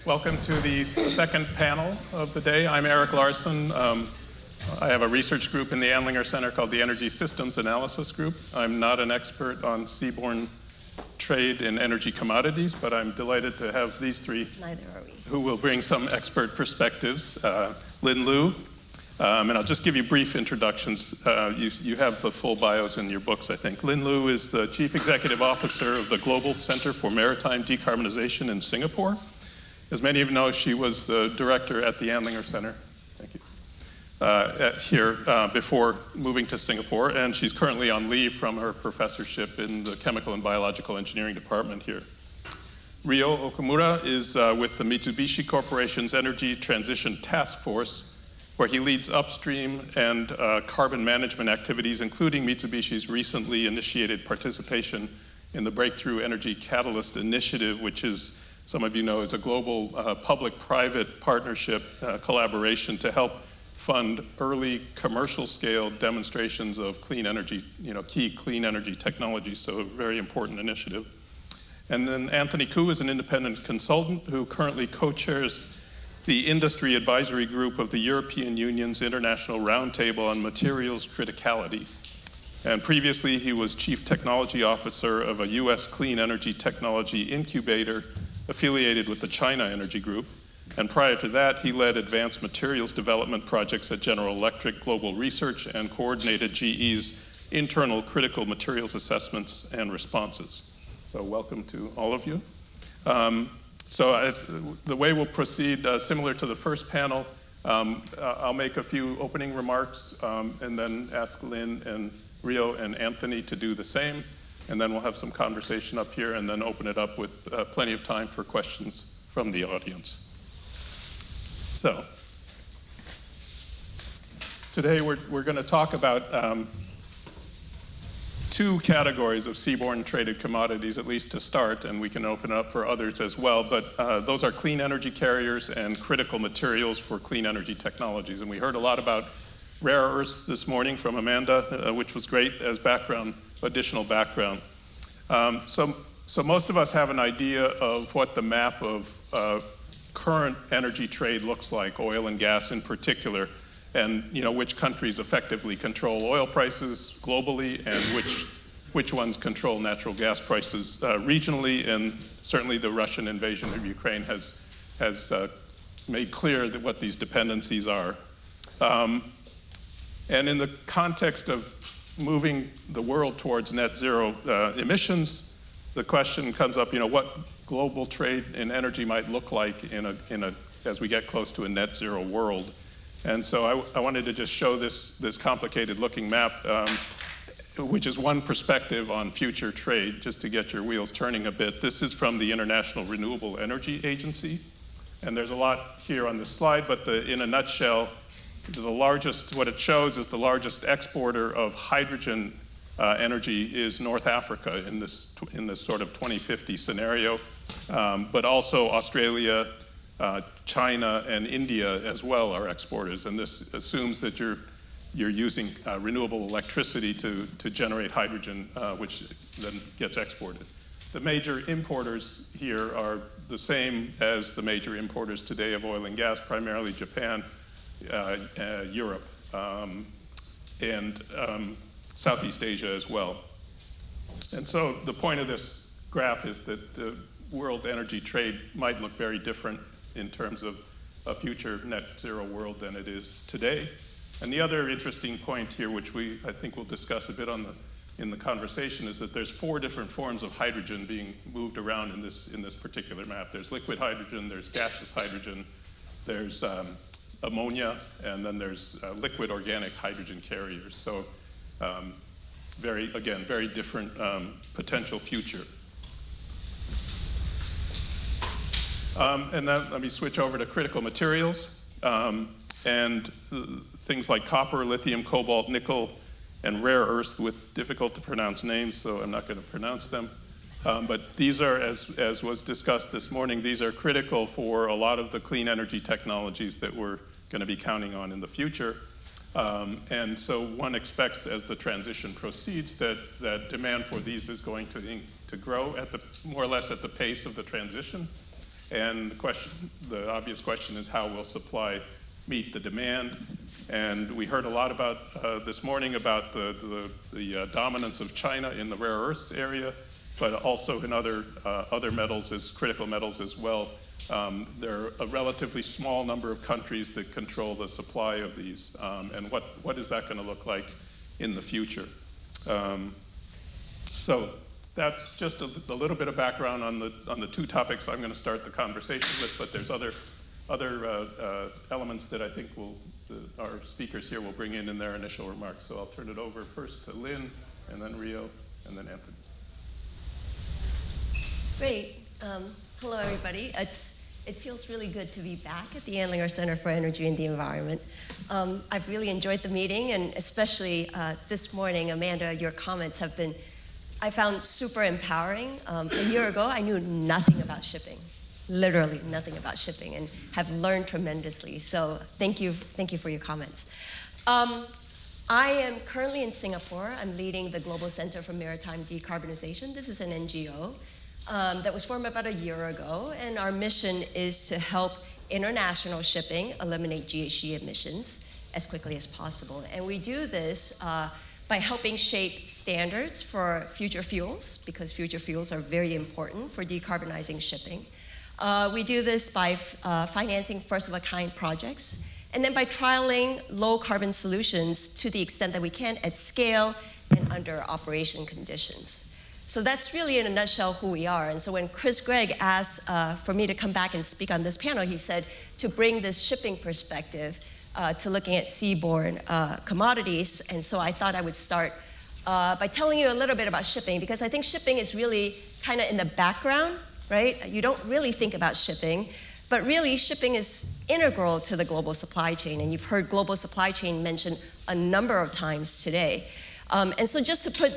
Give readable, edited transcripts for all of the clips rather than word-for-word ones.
Welcome to the second panel of the day. I'm Eric Larson. I have a research group in the Andlinger Center called the Energy Systems Analysis Group. I'm not an expert on seaborne trade in energy commodities, but I'm delighted to have these three who will bring some expert perspectives. Lin Lu, and I'll just give you brief introductions. You have the full bios in your books, I think. Lin Lu is the Chief Executive Officer of the Global Center for Maritime Decarbonization in Singapore. As many of you know, she was the director at the Andlinger Center, thank you, here before moving to Singapore, and she's currently on leave from her professorship in the Chemical and Biological Engineering Department here. Ryo Okamura is with the Mitsubishi Corporation's Energy Transition Task Force, where he leads upstream and carbon management activities, including Mitsubishi's recently initiated participation in the Breakthrough Energy Catalyst Initiative, which is, some of you know, is a global public-private partnership collaboration to help fund early commercial-scale demonstrations of clean energy, key clean energy technologies, so a very important initiative. And then Anthony Koo is an independent consultant who currently co-chairs the Industry Advisory Group of the European Union's International Roundtable on Materials Criticality. And previously, he was Chief Technology Officer of a U.S. Clean Energy Technology Incubator affiliated with the China Energy Group. And prior to that, he led advanced materials development projects at General Electric Global Research and coordinated GE's internal critical materials assessments and responses. So welcome to all of you. The way we'll proceed, similar to the first panel, I'll make a few opening remarks and then ask Lynn and Rio and Anthony to do the same. And then we'll have some conversation up here and then open it up with plenty of time for questions from the audience. So, today we're going to talk about two categories of seaborne traded commodities, at least to start, and we can open it up for others as well, but those are clean energy carriers and critical materials for clean energy technologies. And we heard a lot about rare earths this morning from Amanda, which was great as background, additional background. So most of us have an idea of what the map of current energy trade looks like, oil and gas in particular, and which countries effectively control oil prices globally and which ones control natural gas prices regionally. And certainly the Russian invasion of Ukraine has made clear that what these dependencies are. And in the context of moving the world towards net zero emissions, the question comes up, what global trade in energy might look like as we get close to a net zero world. And so I wanted to just show this complicated looking map, which is one perspective on future trade, just to get your wheels turning a bit. This is from the International Renewable Energy Agency. And there's a lot here on this slide, but in a nutshell, what it shows is the largest exporter of hydrogen energy is North Africa in this sort of 2050 scenario, but also Australia, China, and India as well are exporters. And this assumes that you're using renewable electricity to generate hydrogen, which then gets exported. The major importers here are the same as the major importers today of oil and gas, primarily Japan, Europe, and Southeast Asia as well. And so the point of this graph is that the world energy trade might look very different in terms of a future net zero world than it is today. And the other interesting point here, which I think we'll discuss a bit in the conversation, is that there's 4 different forms of hydrogen being moved around in this particular map. There's liquid hydrogen, there's gaseous hydrogen, there's ammonia, and then there's liquid organic hydrogen carriers. So very different potential future. And then let me switch over to critical materials. And things like copper, lithium, cobalt, nickel, and rare earths with difficult to pronounce names, so I'm not going to pronounce them. But these are, as was discussed this morning, these are critical for a lot of the clean energy technologies that we're going to be counting on in the future. And so one expects as the transition proceeds that demand for these is going to grow more or less at the pace of the transition. And the obvious question is how will supply meet the demand? And we heard a lot about this morning about the dominance of China in the rare earths area, but also in other metals, as critical metals as well. There are a relatively small number of countries that control the supply of these, and what is that going to look like in the future? So that's just a little bit of background on the two topics I'm going to start the conversation with, but there's other elements that I think our speakers here will bring in their initial remarks. So I'll turn it over first to Lynn, and then Rio, and then Anthony. Great. Hello, everybody. It feels really good to be back at the Andlinger Center for Energy and the Environment. I've really enjoyed the meeting, and especially this morning, Amanda, your comments have been, I found super empowering. A year ago, I knew nothing about shipping, literally nothing about shipping, and have learned tremendously. So thank you for your comments. I am currently in Singapore. I'm leading the Global Center for Maritime Decarbonization. This is an NGO. That was formed about a year ago, and our mission is to help international shipping eliminate GHG emissions as quickly as possible. And we do this by helping shape standards for future fuels, because future fuels are very important for decarbonizing shipping. We do this by financing first-of-a-kind projects, and then by trialing low-carbon solutions to the extent that we can at scale and under operation conditions. So that's really, in a nutshell, who we are. And so when Chris Gregg asked for me to come back and speak on this panel, he said to bring this shipping perspective to looking at seaborne commodities. And so I thought I would start by telling you a little bit about shipping, because I think shipping is really kind of in the background, right? You don't really think about shipping, but really shipping is integral to the global supply chain. And you've heard global supply chain mentioned a number of times today. And so just to put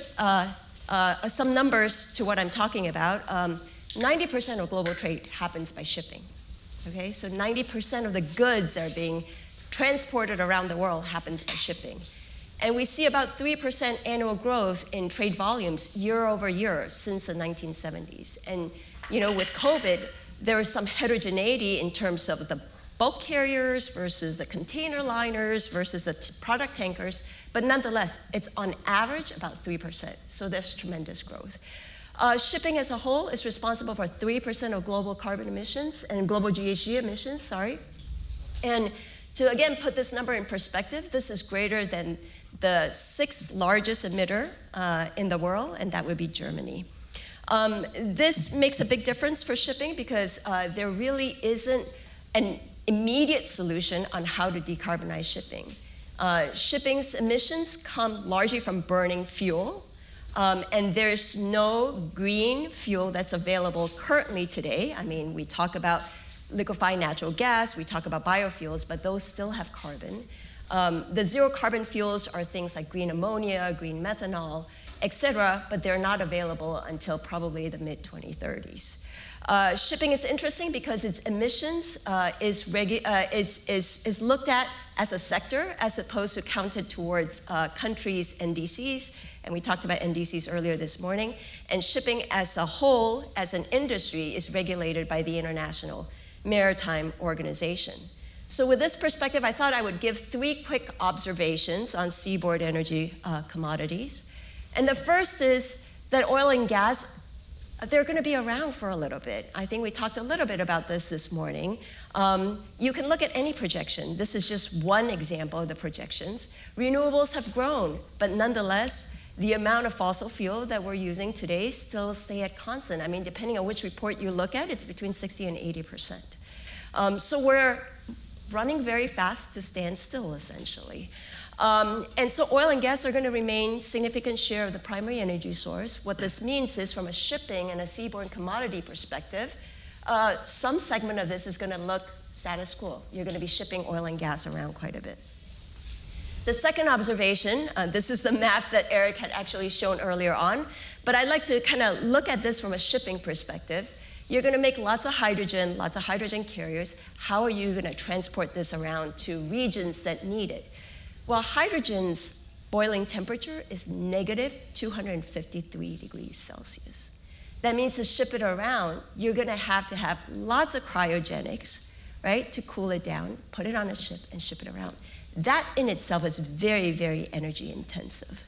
some numbers to what I'm talking about, 90% of global trade happens by shipping, okay? So 90% of the goods that are being transported around the world happens by shipping. And we see about 3% annual growth in trade volumes year over year since the 1970s. And with COVID, there was some heterogeneity in terms of the bulk carriers versus the container liners versus the product tankers, but nonetheless, it's on average about 3%, so there's tremendous growth. Shipping as a whole is responsible for 3% of global carbon emissions and global GHG emissions, sorry. And to again put this number in perspective, this is greater than the 6th largest emitter in the world, and that would be Germany. This makes a big difference for shipping because there really isn't an immediate solution on how to decarbonize shipping. Shipping's emissions come largely from burning fuel, and there's no green fuel that's available currently today. I mean, we talk about liquefied natural gas, we talk about biofuels, but those still have carbon. The zero carbon fuels are things like green ammonia, green methanol, et cetera, but they're not available until probably the mid-2030s. Shipping is interesting because its emissions is looked at as a sector as opposed to counted towards countries' NDCs, and we talked about NDCs earlier this morning, and shipping as a whole, as an industry, is regulated by the International Maritime Organization. So with this perspective, I thought I would give 3 quick observations on seaborne energy commodities. And the first is that oil and gas, they're going to be around for a little bit. I think we talked a little bit about this morning. You can look at any projection. This is just one example of the projections. Renewables have grown, but nonetheless, the amount of fossil fuel that we're using today still stay at constant. I mean, depending on which report you look at, it's between 60 and 80%. So we're running very fast to stand still, essentially. And so oil and gas are going to remain a significant share of the primary energy source. What this means is, from a shipping and a seaborne commodity perspective, some segment of this is going to look status quo. You're going to be shipping oil and gas around quite a bit. The second observation, this is the map that Eric had actually shown earlier on, but I'd like to kind of look at this from a shipping perspective. You're going to make lots of hydrogen carriers. How are you going to transport this around to regions that need it? Well, hydrogen's boiling temperature is negative 253 degrees Celsius. That means to ship it around, you're going to have lots of cryogenics, right, to cool it down, put it on a ship, and ship it around. That in itself is very, very energy intensive.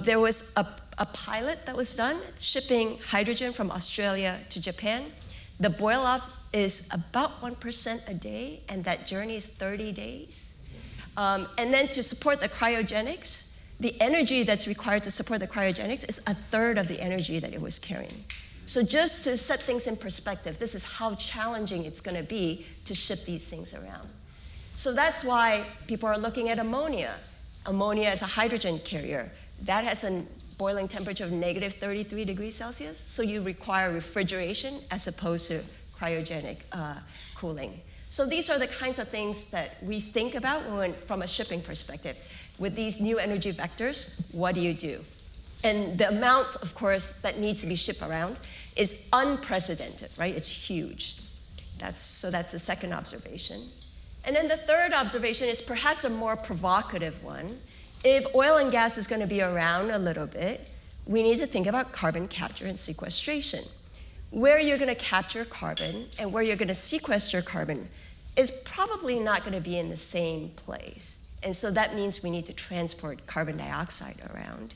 There was a pilot that was done shipping hydrogen from Australia to Japan. The boil off is about 1% a day, and that journey is 30 days. And then to support the cryogenics, the energy that's required to support the cryogenics is a third of the energy that it was carrying. So just to set things in perspective, this is how challenging it's going to be to ship these things around. So that's why people are looking at ammonia. Ammonia as a hydrogen carrier. That has a boiling temperature of negative 33 degrees Celsius, so you require refrigeration as opposed to cryogenic cooling. So these are the kinds of things that we think about from a shipping perspective. With these new energy vectors, what do you do? And the amounts, of course, that need to be shipped around is unprecedented, right? It's huge. So that's the second observation. And then the third observation is perhaps a more provocative one. If oil and gas is going to be around a little bit, we need to think about carbon capture and sequestration. Where you're going to capture carbon and where you're going to sequester carbon is probably not going to be in the same place. And so that means we need to transport carbon dioxide around.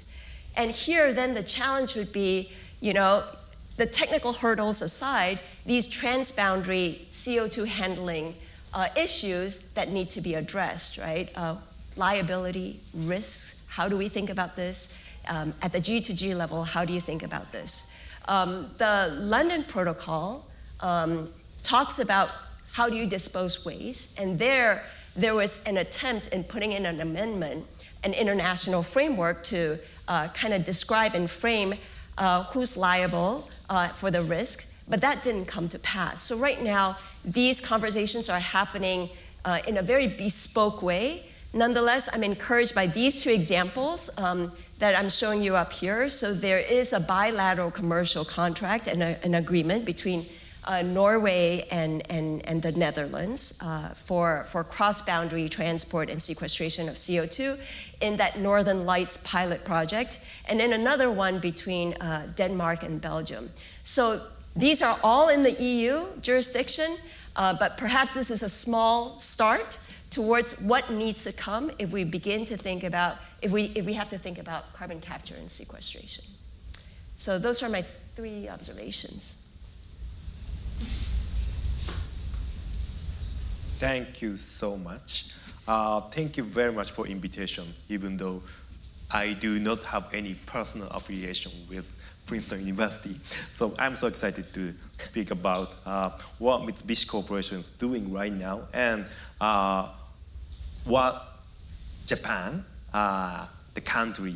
And here, then, the challenge would be, the technical hurdles aside, these transboundary CO2 handling issues that need to be addressed, right? Liability, risks, how do we think about this? At the G2G level, how do you think about this? The London Protocol talks about how do you dispose waste, and there was an attempt in putting in an amendment, an international framework to kind of describe and frame who's liable for the risk, but that didn't come to pass. So right now, these conversations are happening in a very bespoke way. Nonetheless, I'm encouraged by these two examples that I'm showing you up here. So there is a bilateral commercial contract and an agreement between Norway and the Netherlands for cross-boundary transport and sequestration of CO2 in that Northern Lights pilot project, and then another one between Denmark and Belgium. So these are all in the EU jurisdiction, but perhaps this is a small start towards what needs to come if we begin to think about, if we have to think about carbon capture and sequestration. So those are my 3 observations. Thank you so much. Thank you very much for invitation, even though I do not have any personal affiliation with Princeton University. So I'm so excited to speak about what Mitsubishi Corporation is doing right now and what Japan, the country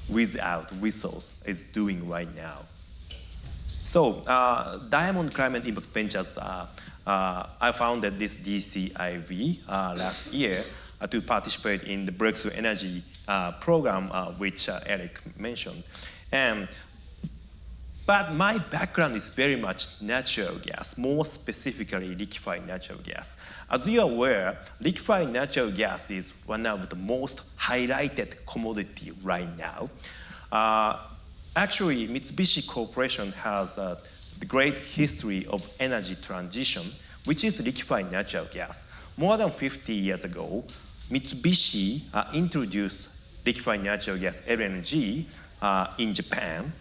without resource, is doing right now. So Diamond Climate Impact Ventures, I founded this DCIV last year to participate in the Breakthrough Energy program, which Eric mentioned. But my background is very much natural gas, more specifically liquefied natural gas. As you are aware, liquefied natural gas is one of the most highlighted commodity right now. Actually, Mitsubishi Corporation has the great history of energy transition, which is liquefied natural gas. More than 50 years ago, Mitsubishi introduced liquefied natural gas LNG in Japan.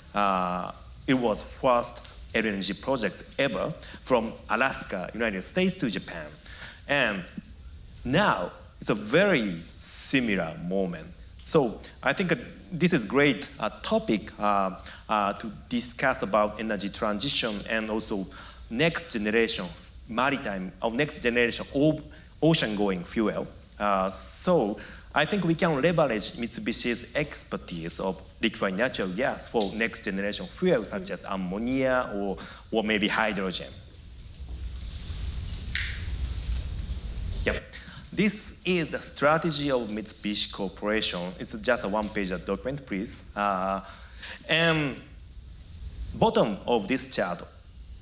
It was first LNG project ever from Alaska, United States to Japan. And now it's a very similar moment. So I think this is a great topic to discuss about energy transition and also next generation maritime, or next generation ocean-going fuel. So I think we can leverage Mitsubishi's expertise of liquefied natural gas for next generation fuels such as ammonia or maybe hydrogen. Yep. This is the strategy of Mitsubishi Corporation. It's just a one-page document, please. And bottom of this chart,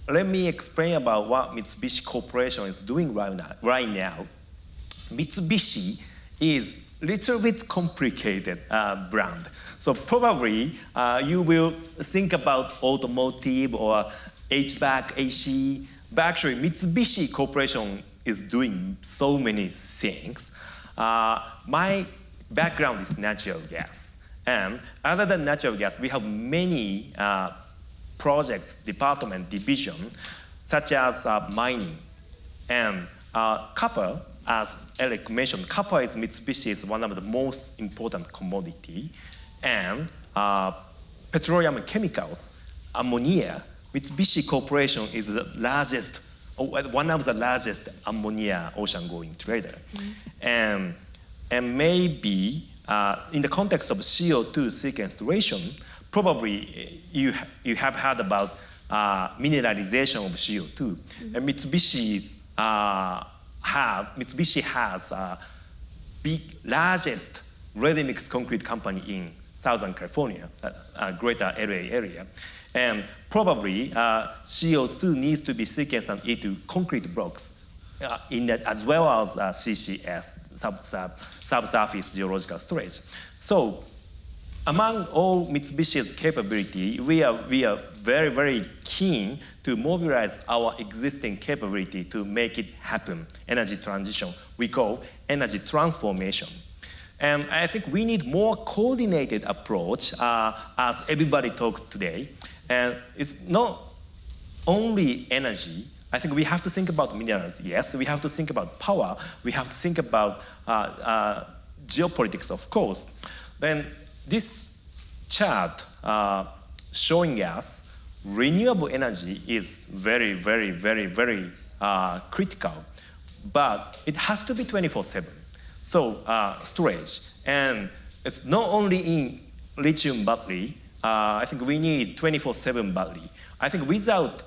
let me explain about what Mitsubishi Corporation is doing right now. Mitsubishi is little bit complicated brand. So probably you will think about automotive or HVAC, AC, but actually Mitsubishi Corporation is doing so many things. My background is natural gas. And other than natural gas, we have many projects, department, division, such as mining and copper. As Eric mentioned, copper is Mitsubishi's one of the most important commodity. And petroleum and chemicals, ammonia, Mitsubishi Corporation is the largest, one of the largest ammonia ocean-going trader. And maybe in the context of CO2 sequestration, probably you have heard about mineralization of CO2. And Mitsubishi has largest ready-mix concrete company in Southern California, greater LA area. And probably CO2 needs to be sequenced into concrete blocks in that, as well as CCS, subsurface geological storage. So among all Mitsubishi's capability, we are very, very keen to mobilize our existing capability to make it happen, energy transition, we call energy transformation. And I think we need more coordinated approach as everybody talked today. And it's not only energy. I think we have to think about minerals, yes. We have to think about power. We have to think about geopolitics, of course. Then this chart showing us renewable energy is very, very, very, very critical. But it has to be 24/7. So storage. And it's not only in lithium battery. I think we need 24/7 battery. I think without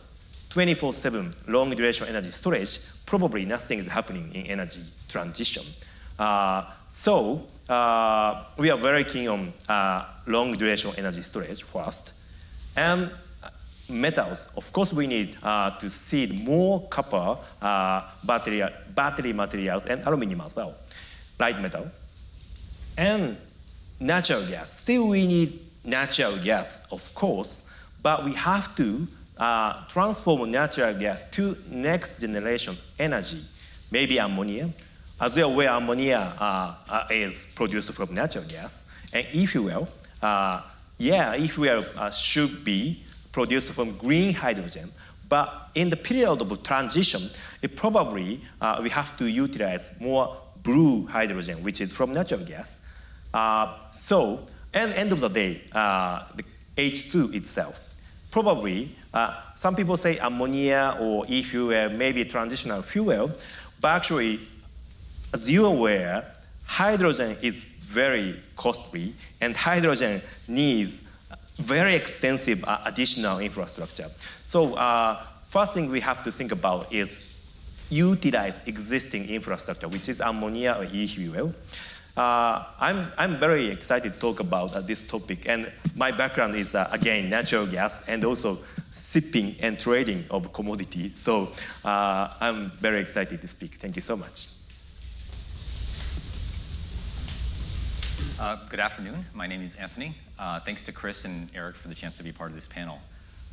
24/7 long duration energy storage, probably nothing is happening in energy transition. So we are very keen on long duration energy storage first. And metals, of course we need to seed more copper, battery materials, and aluminum as well, light metal. And natural gas, still we need natural gas, of course, but we have to transform natural gas to next generation energy, maybe ammonia, as well where ammonia is produced from natural gas. And e-fuel, e-fuel should be produced from green hydrogen. But in the period of transition, it probably we have to utilize more blue hydrogen, which is from natural gas. And end of the day, the H2 itself. Probably, some people say ammonia or e-fuel may be transitional fuel, but actually, as you're aware, hydrogen is very costly, and hydrogen needs very extensive additional infrastructure. So first thing we have to think about is utilize existing infrastructure, which is ammonia or e-fuel. I'm very excited to talk about this topic, and my background is again natural gas and also shipping and trading of commodity. So I'm very excited to speak. Thank you so much. Good afternoon. My name is Anthony. Thanks to Chris and Eric for the chance to be part of this panel.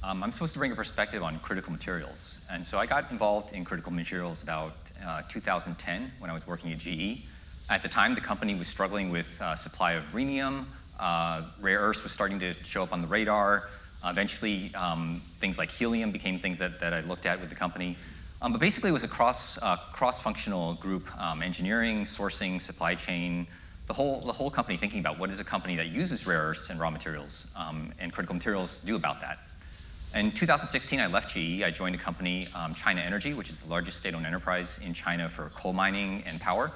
I'm supposed to bring a perspective on critical materials. And so I got involved in critical materials about 2010 when I was working at GE. At the time, the company was struggling with supply of rhenium. Rare earths was starting to show up on the radar. Eventually, things like helium became things that I looked at with the company. But basically, it was a cross-functional group, engineering, sourcing, supply chain, the whole company thinking about what is a company that uses rare earths and raw materials and critical materials do about that. In 2016, I left GE. I joined a company, China Energy, which is the largest state-owned enterprise in China for coal mining and power.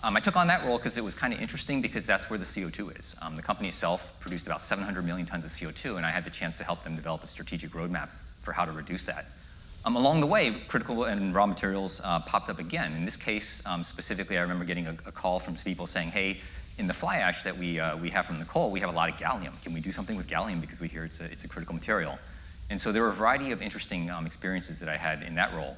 I took on that role because it was kind of interesting because that's where the CO2 is. The company itself produced about 700 million tons of CO2, and I had the chance to help them develop a strategic roadmap for how to reduce that. Along the way, critical and raw materials popped up again. In this case, specifically, I remember getting a call from some people saying, hey, in the fly ash that we have from the coal, we have a lot of gallium. Can we do something with gallium because we hear it's a critical material? And so there were a variety of interesting experiences that I had in that role.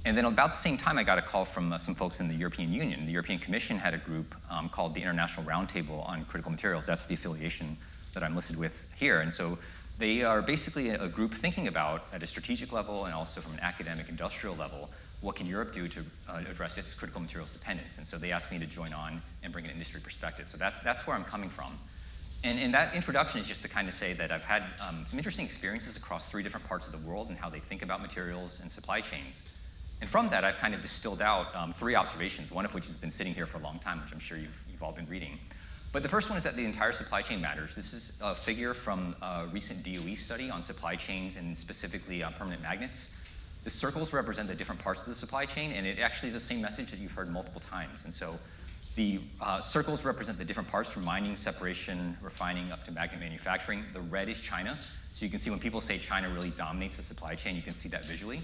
And then about the same time, I got a call from some folks in the European Union. The European Commission had a group called the International Roundtable on Critical Materials. That's the affiliation that I'm listed with here. And so they are basically a group thinking about, at a strategic level and also from an academic industrial level, what can Europe do to address its critical materials dependence? And so they asked me to join on and bring an industry perspective. So that's where I'm coming from. And that introduction is just to kind of say that I've had some interesting experiences across 3 different parts of the world and how they think about materials and supply chains. And from that, I've kind of distilled out 3 observations, one of which has been sitting here for a long time, which I'm sure you've all been reading. But the first one is that the entire supply chain matters. This is a figure from a recent DOE study on supply chains and specifically permanent magnets. The circles represent the different parts of the supply chain, and it actually is the same message that you've heard multiple times. And so the circles represent the different parts from mining, separation, refining, up to magnet manufacturing. The red is China. So you can see when people say China really dominates the supply chain, you can see that visually.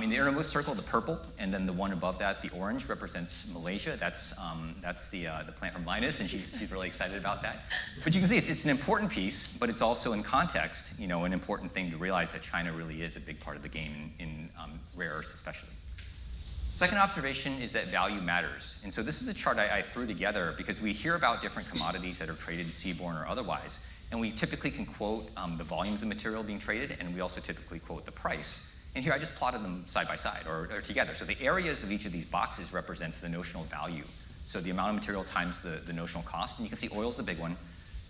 In the innermost circle, the purple, and then the one above that, the orange, represents Malaysia. That's the plant from Linus, and she's really excited about that. But you can see it's an important piece, but it's also in context, an important thing to realize that China really is a big part of the game in rare earths especially. Second observation is that value matters. And so this is a chart I threw together because we hear about different commodities that are traded seaborne or otherwise, and we typically can quote the volumes of material being traded, and we also typically quote the price. And here I just plotted them side by side or together. So the areas of each of these boxes represents the notional value. So the amount of material times the notional cost. And you can see oil's the big one.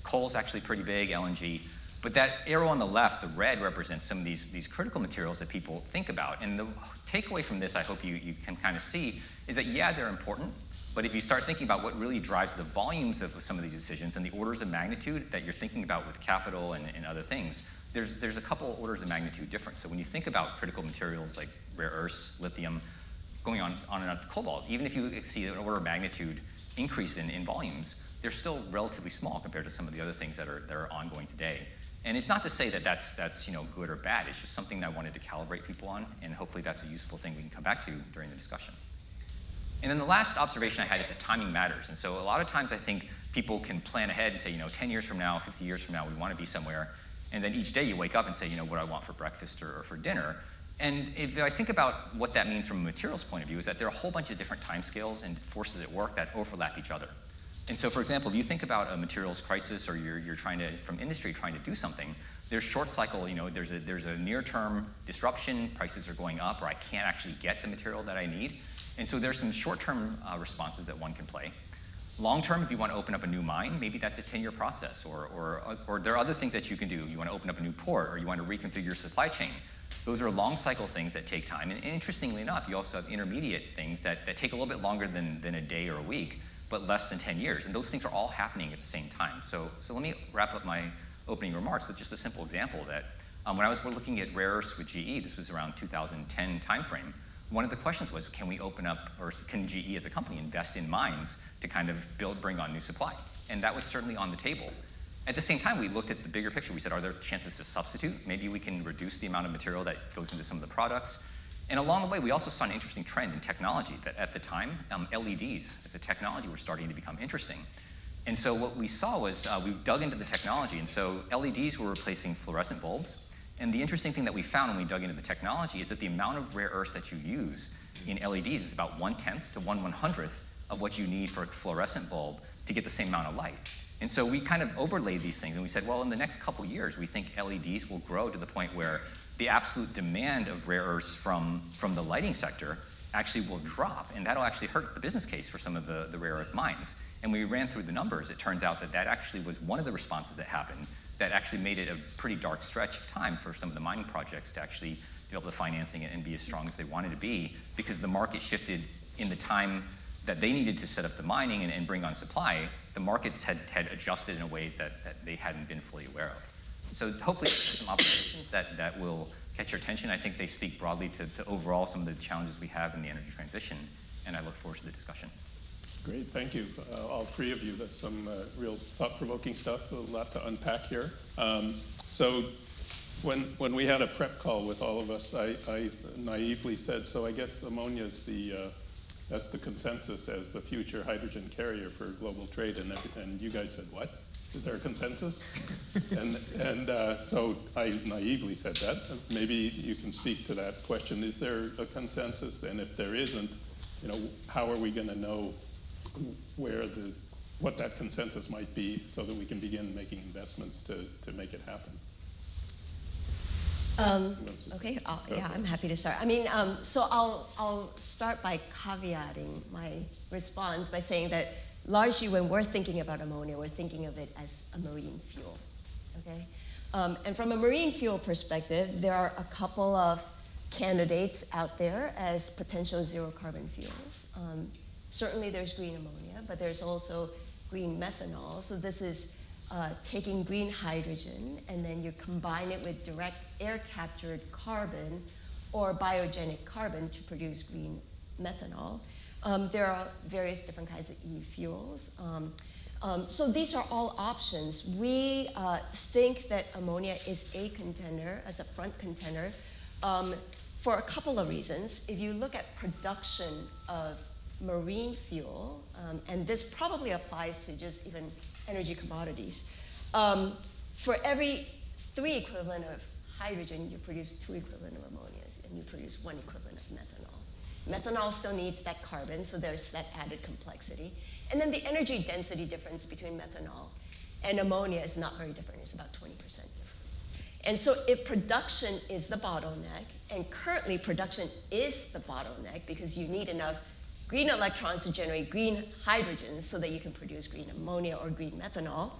Coal's actually pretty big, LNG. But that arrow on the left, the red, represents some of these critical materials that people think about. And the takeaway from this, I hope you can kind of see, is that, yeah, they're important. But if you start thinking about what really drives the volumes of some of these decisions and the orders of magnitude that you're thinking about with capital and other things, there's a couple orders of magnitude difference. So when you think about critical materials like rare earths, lithium, going on and on to cobalt, even if you see an order of magnitude increase in volumes, they're still relatively small compared to some of the other things that are ongoing today. And it's not to say that that's good or bad. It's just something that I wanted to calibrate people on, and hopefully that's a useful thing we can come back to during the discussion. And then the last observation I had is that timing matters. And so a lot of times I think people can plan ahead and say, 10 years from now, 50 years from now, we want to be somewhere. And then each day you wake up and say, what do I want for breakfast or for dinner? And if I think about what that means from a materials point of view, is that there are a whole bunch of different timescales and forces at work that overlap each other. And so, for example, if you think about a materials crisis or you're trying to, from industry, trying to do something, there's short cycle, there's a near-term disruption, prices are going up, or I can't actually get the material that I need. And so there's some short-term responses that one can play. Long-term, if you want to open up a new mine, maybe that's a 10-year process, or there are other things that you can do. You want to open up a new port, or you want to reconfigure your supply chain. Those are long-cycle things that take time. And interestingly enough, you also have intermediate things that take a little bit longer than a day or a week, but less than 10 years. And those things are all happening at the same time. So let me wrap up my opening remarks with just a simple example that when I was looking at rare earths with GE, this was around 2010 timeframe, one of the questions was, can we open up, or can GE as a company invest in mines to kind of bring on new supply? And that was certainly on the table. At the same time, we looked at the bigger picture. We said, are there chances to substitute? Maybe we can reduce the amount of material that goes into some of the products. And along the way, we also saw an interesting trend in technology that at the time, LEDs as a technology were starting to become interesting. And so what we saw was we dug into the technology. And so LEDs were replacing fluorescent bulbs. And the interesting thing that we found when we dug into the technology is that the amount of rare earths that you use in LEDs is about 1/10 to 1/100th of what you need for a fluorescent bulb to get the same amount of light. And so we kind of overlaid these things, and we said, well, in the next couple years, we think LEDs will grow to the point where the absolute demand of rare earths from the lighting sector actually will drop, and that'll actually hurt the business case for some of the rare earth mines. And we ran through the numbers. It turns out that actually was one of the responses that happened that actually made it a pretty dark stretch of time for some of the mining projects to actually be able to financing it and be as strong as they wanted to be, because the market shifted in the time that they needed to set up the mining and bring on supply. The markets had adjusted in a way that they hadn't been fully aware of. So hopefully some observations that will catch your attention. I think they speak broadly to overall some of the challenges we have in the energy transition, and I look forward to the discussion. Great, thank you, all three of you. That's some real thought-provoking stuff, a lot to unpack here. So when we had a prep call with all of us, I naively said, so I guess ammonia is that's the consensus as the future hydrogen carrier for global trade, and you guys said, what? Is there a consensus? So I naively said that. Maybe you can speak to that question. Is there a consensus? And if there isn't, how are we going to know what that consensus might be so that we can begin making investments to make it happen? Okay, yeah, I'm happy to start. I mean, so I'll start by caveating my response by saying that largely when we're thinking about ammonia, we're thinking of it as a marine fuel, okay? And from a marine fuel perspective, there are a couple of candidates out there as potential zero carbon fuels. Certainly there's green ammonia, but there's also green methanol. So this is taking green hydrogen and then you combine it with direct air captured carbon or biogenic carbon to produce green methanol. There are various different kinds of e-fuels. So these are all options. We think that ammonia is a contender, as a front contender, for a couple of reasons. If you look at production of marine fuel, and this probably applies to just even energy commodities, for every 3 equivalent of hydrogen, you produce 2 equivalent of ammonias, and you produce 1 equivalent of methanol. Methanol still needs that carbon, so there's that added complexity. And then the energy density difference between methanol and ammonia is not very different. It's about 20% different. And so if production is the bottleneck, and currently production is the bottleneck because you need enough green electrons to generate green hydrogen so that you can produce green ammonia or green methanol,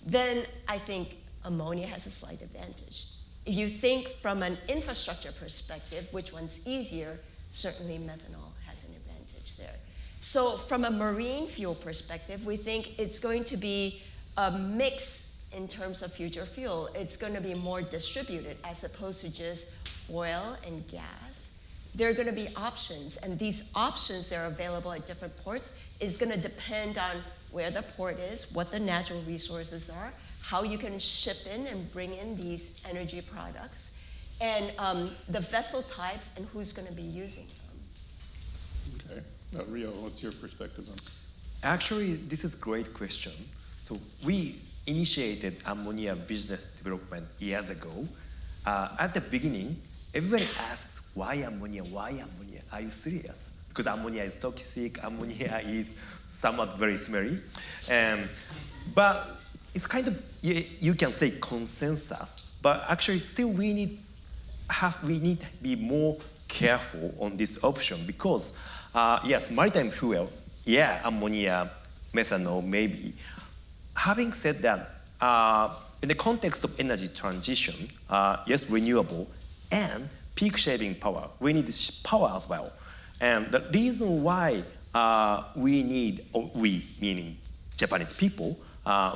then I think ammonia has a slight advantage. If you think from an infrastructure perspective, which one's easier, certainly methanol has an advantage there. So from a marine fuel perspective, we think it's going to be a mix in terms of future fuel. It's going to be more distributed as opposed to just oil and gas. There are going to be options, and these options that are available at different ports is going to depend on where the port is, what the natural resources are, how you can ship in and bring in these energy products, and the vessel types and who's going to be using them. Okay. Rio, what's your perspective on this? Actually, this is a great question. So we initiated ammonia business development years ago. At the beginning, everybody asks, why ammonia? Why ammonia? Are you serious? Because ammonia is toxic, ammonia is somewhat very smelly. But it's kind of, you can say consensus, but actually still we need to be more careful on this option because, yes, maritime fuel, yeah, ammonia, methanol, maybe. Having said that, in the context of energy transition, yes, renewable and peak shaving power, we need this power as well. And the reason why we need, or we, meaning Japanese people,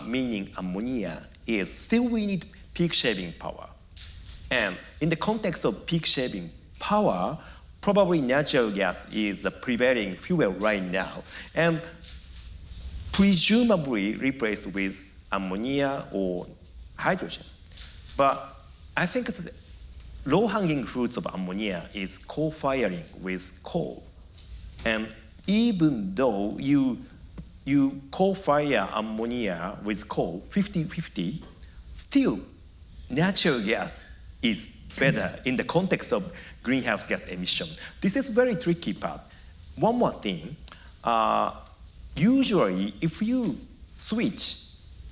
meaning ammonia, is still we need peak shaving power. And in the context of peak shaving power, probably natural gas is the prevailing fuel right now, and presumably replaced with ammonia or hydrogen. But I think the low-hanging fruits of ammonia is co-firing with coal. And even though you co-fire ammonia with coal, 50-50, still natural gas is better in the context of greenhouse gas emission. This is very tricky part. One more thing, usually if you switch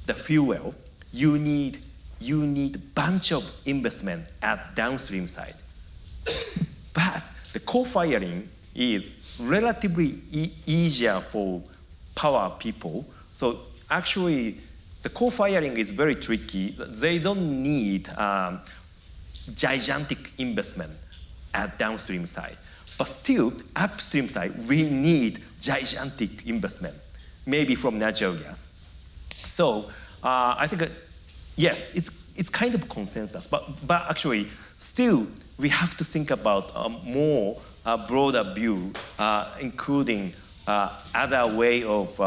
the fuel, you need a bunch of investment at downstream side. But the co-firing is relatively easier for power people. So actually, the co-firing is very tricky. They don't need gigantic investment at downstream side. But still, upstream side, we need gigantic investment, maybe from natural gas. So I think, yes, it's kind of consensus, but actually, still, we have to think about a more broader view, including other way of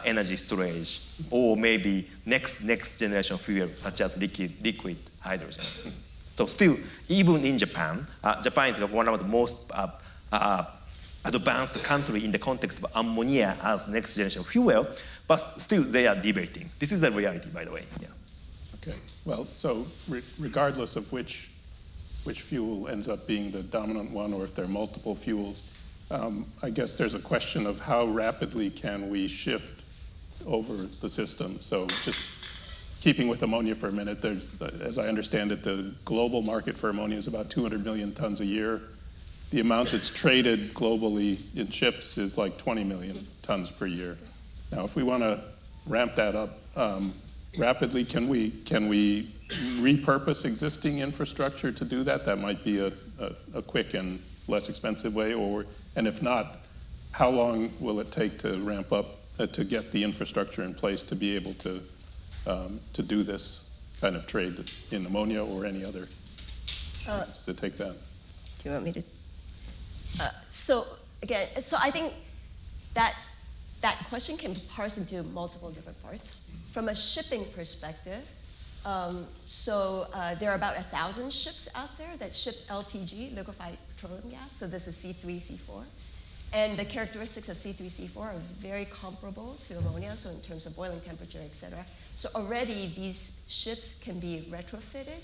energy storage, or maybe next generation fuel, such as liquid hydrogen. So still, even in Japan, Japan is one of the most advanced country in the context of ammonia as next generation fuel, but still they are debating. This is the reality, by the way. Yeah. Okay. Well, so regardless of which fuel ends up being the dominant one, or if there are multiple fuels, I guess there's a question of how rapidly can we shift over the system. So just keeping with ammonia for a minute, as I understand it, the global market for ammonia is about 200 million tons a year. The amount that's traded globally in ships is like 20 million tons per year. Now, if we want to ramp that up rapidly, can we repurpose existing infrastructure to do that? That might be a quick and less expensive way, and if not, how long will it take to ramp up to get the infrastructure in place to be able to do this kind of trade in ammonia or any other to take that? Do you want me to? So I think that question can be parsed into multiple different parts. From a shipping perspective, there are about 1,000 ships out there that ship LPG, liquefied petroleum gas, so this is C3, C4. And the characteristics of C3, C4 are very comparable to ammonia, so in terms of boiling temperature, et cetera. So already these ships can be retrofitted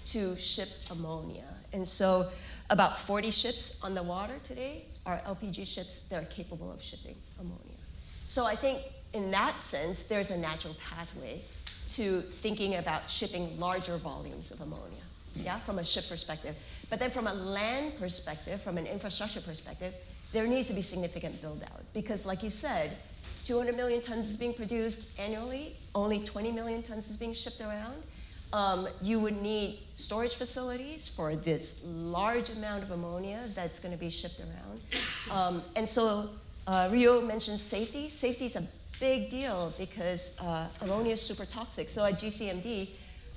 to ship ammonia. And so about 40 ships on the water today are LPG ships that are capable of shipping ammonia. So I think in that sense, there's a natural pathway to thinking about shipping larger volumes of ammonia, yeah, from a ship perspective. But then from a land perspective, from an infrastructure perspective, there needs to be significant build out because like you said, 200 million tons is being produced annually, only 20 million tons is being shipped around. You would need storage facilities for this large amount of ammonia that's going to be shipped around. And so Rio mentioned safety. Safety is a big deal because ammonia is super toxic. So at GCMD,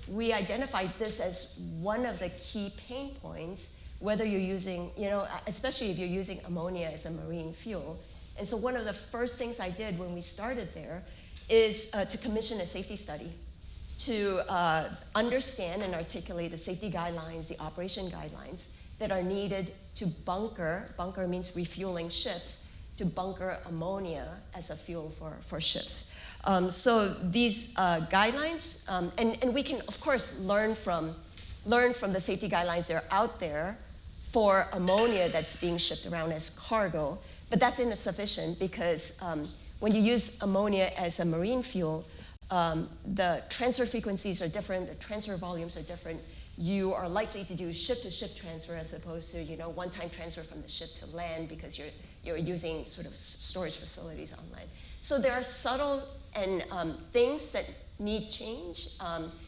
we identified this as one of the key pain points, whether you're using, especially if you're using ammonia as a marine fuel. And so one of the first things I did when we started there is to commission a safety study to understand and articulate the safety guidelines, the operation guidelines that are needed to bunker means refueling ships, to bunker ammonia as a fuel for ships. So these guidelines, and we can of course learn from the safety guidelines that are out there for ammonia that's being shipped around as cargo, but that's insufficient because when you use ammonia as a marine fuel, the transfer frequencies are different, the transfer volumes are different. You are likely to do ship-to-ship transfer as opposed to one-time transfer from the ship to land because you're using sort of storage facilities on land. So there are subtle and things that need change.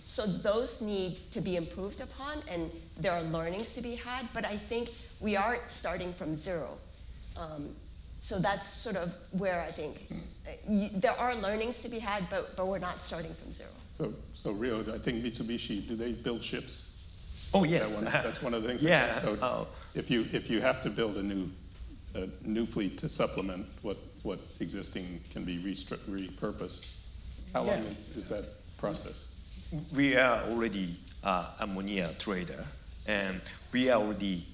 So those need to be improved upon, and there are learnings to be had. But I think we aren't starting from zero. So that's sort of where I think there are learnings to be had, but we're not starting from zero. So Rio, I think Mitsubishi, do they build ships? Oh yes, that's one of the things. Yeah. So if you have to build a new fleet to supplement what existing can be repurposed, how long is that process? We are already ammonia trader, and we are already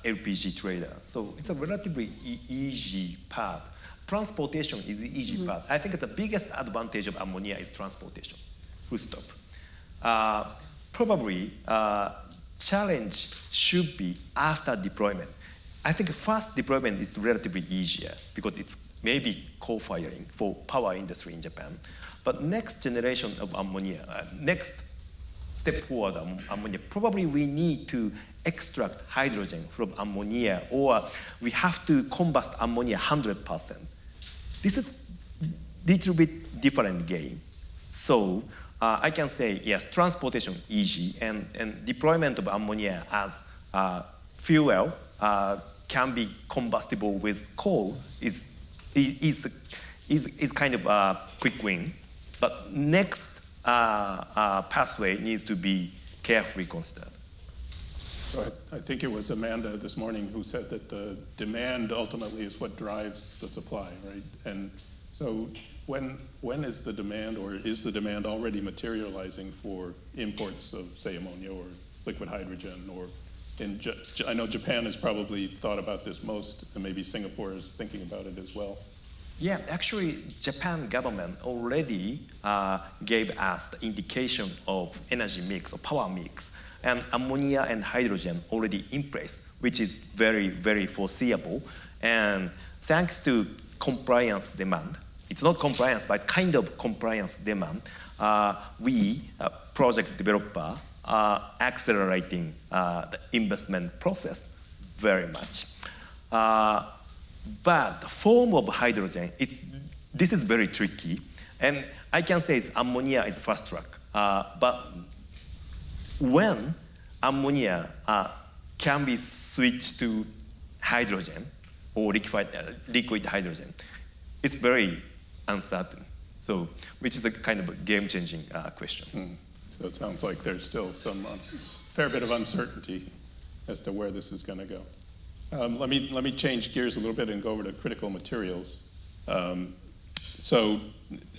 LPG trader. So it's a relatively easy part. Transportation is the easy part. I think the biggest advantage of ammonia is transportation. Full stop. Probably challenge should be after deployment. I think first deployment is relatively easier because it's maybe coal-firing for power industry in Japan. But next generation of ammonia, next step forward ammonia, probably we need to extract hydrogen from ammonia, or we have to combust ammonia 100%. This is little bit different game. So I can say, yes, transportation easy, and deployment of ammonia as fuel can be combustible with coal is kind of a quick win. But next pathway needs to be carefully considered. So I think it was Amanda this morning who said that the demand ultimately is what drives the supply, right? And so when is the demand, or is the demand already materializing for imports of, say, ammonia or liquid hydrogen or I know Japan has probably thought about this most, and maybe Singapore is thinking about it as well. Yeah, actually, Japan government already gave us the indication of energy mix or power mix, and ammonia and hydrogen already in place, which is very, very foreseeable. And thanks to compliance demand, it's not compliance, but kind of compliance demand, we, project developer, are accelerating the investment process very much. But the form of hydrogen, this is very tricky. And I can say ammonia is fast track. But when ammonia can be switched to hydrogen or liquid hydrogen, it's very uncertain. So, which is a kind of a game-changing question. So it sounds like there's still some fair bit of uncertainty as to where this is going to go. Let me change gears a little bit and go over to critical materials. So,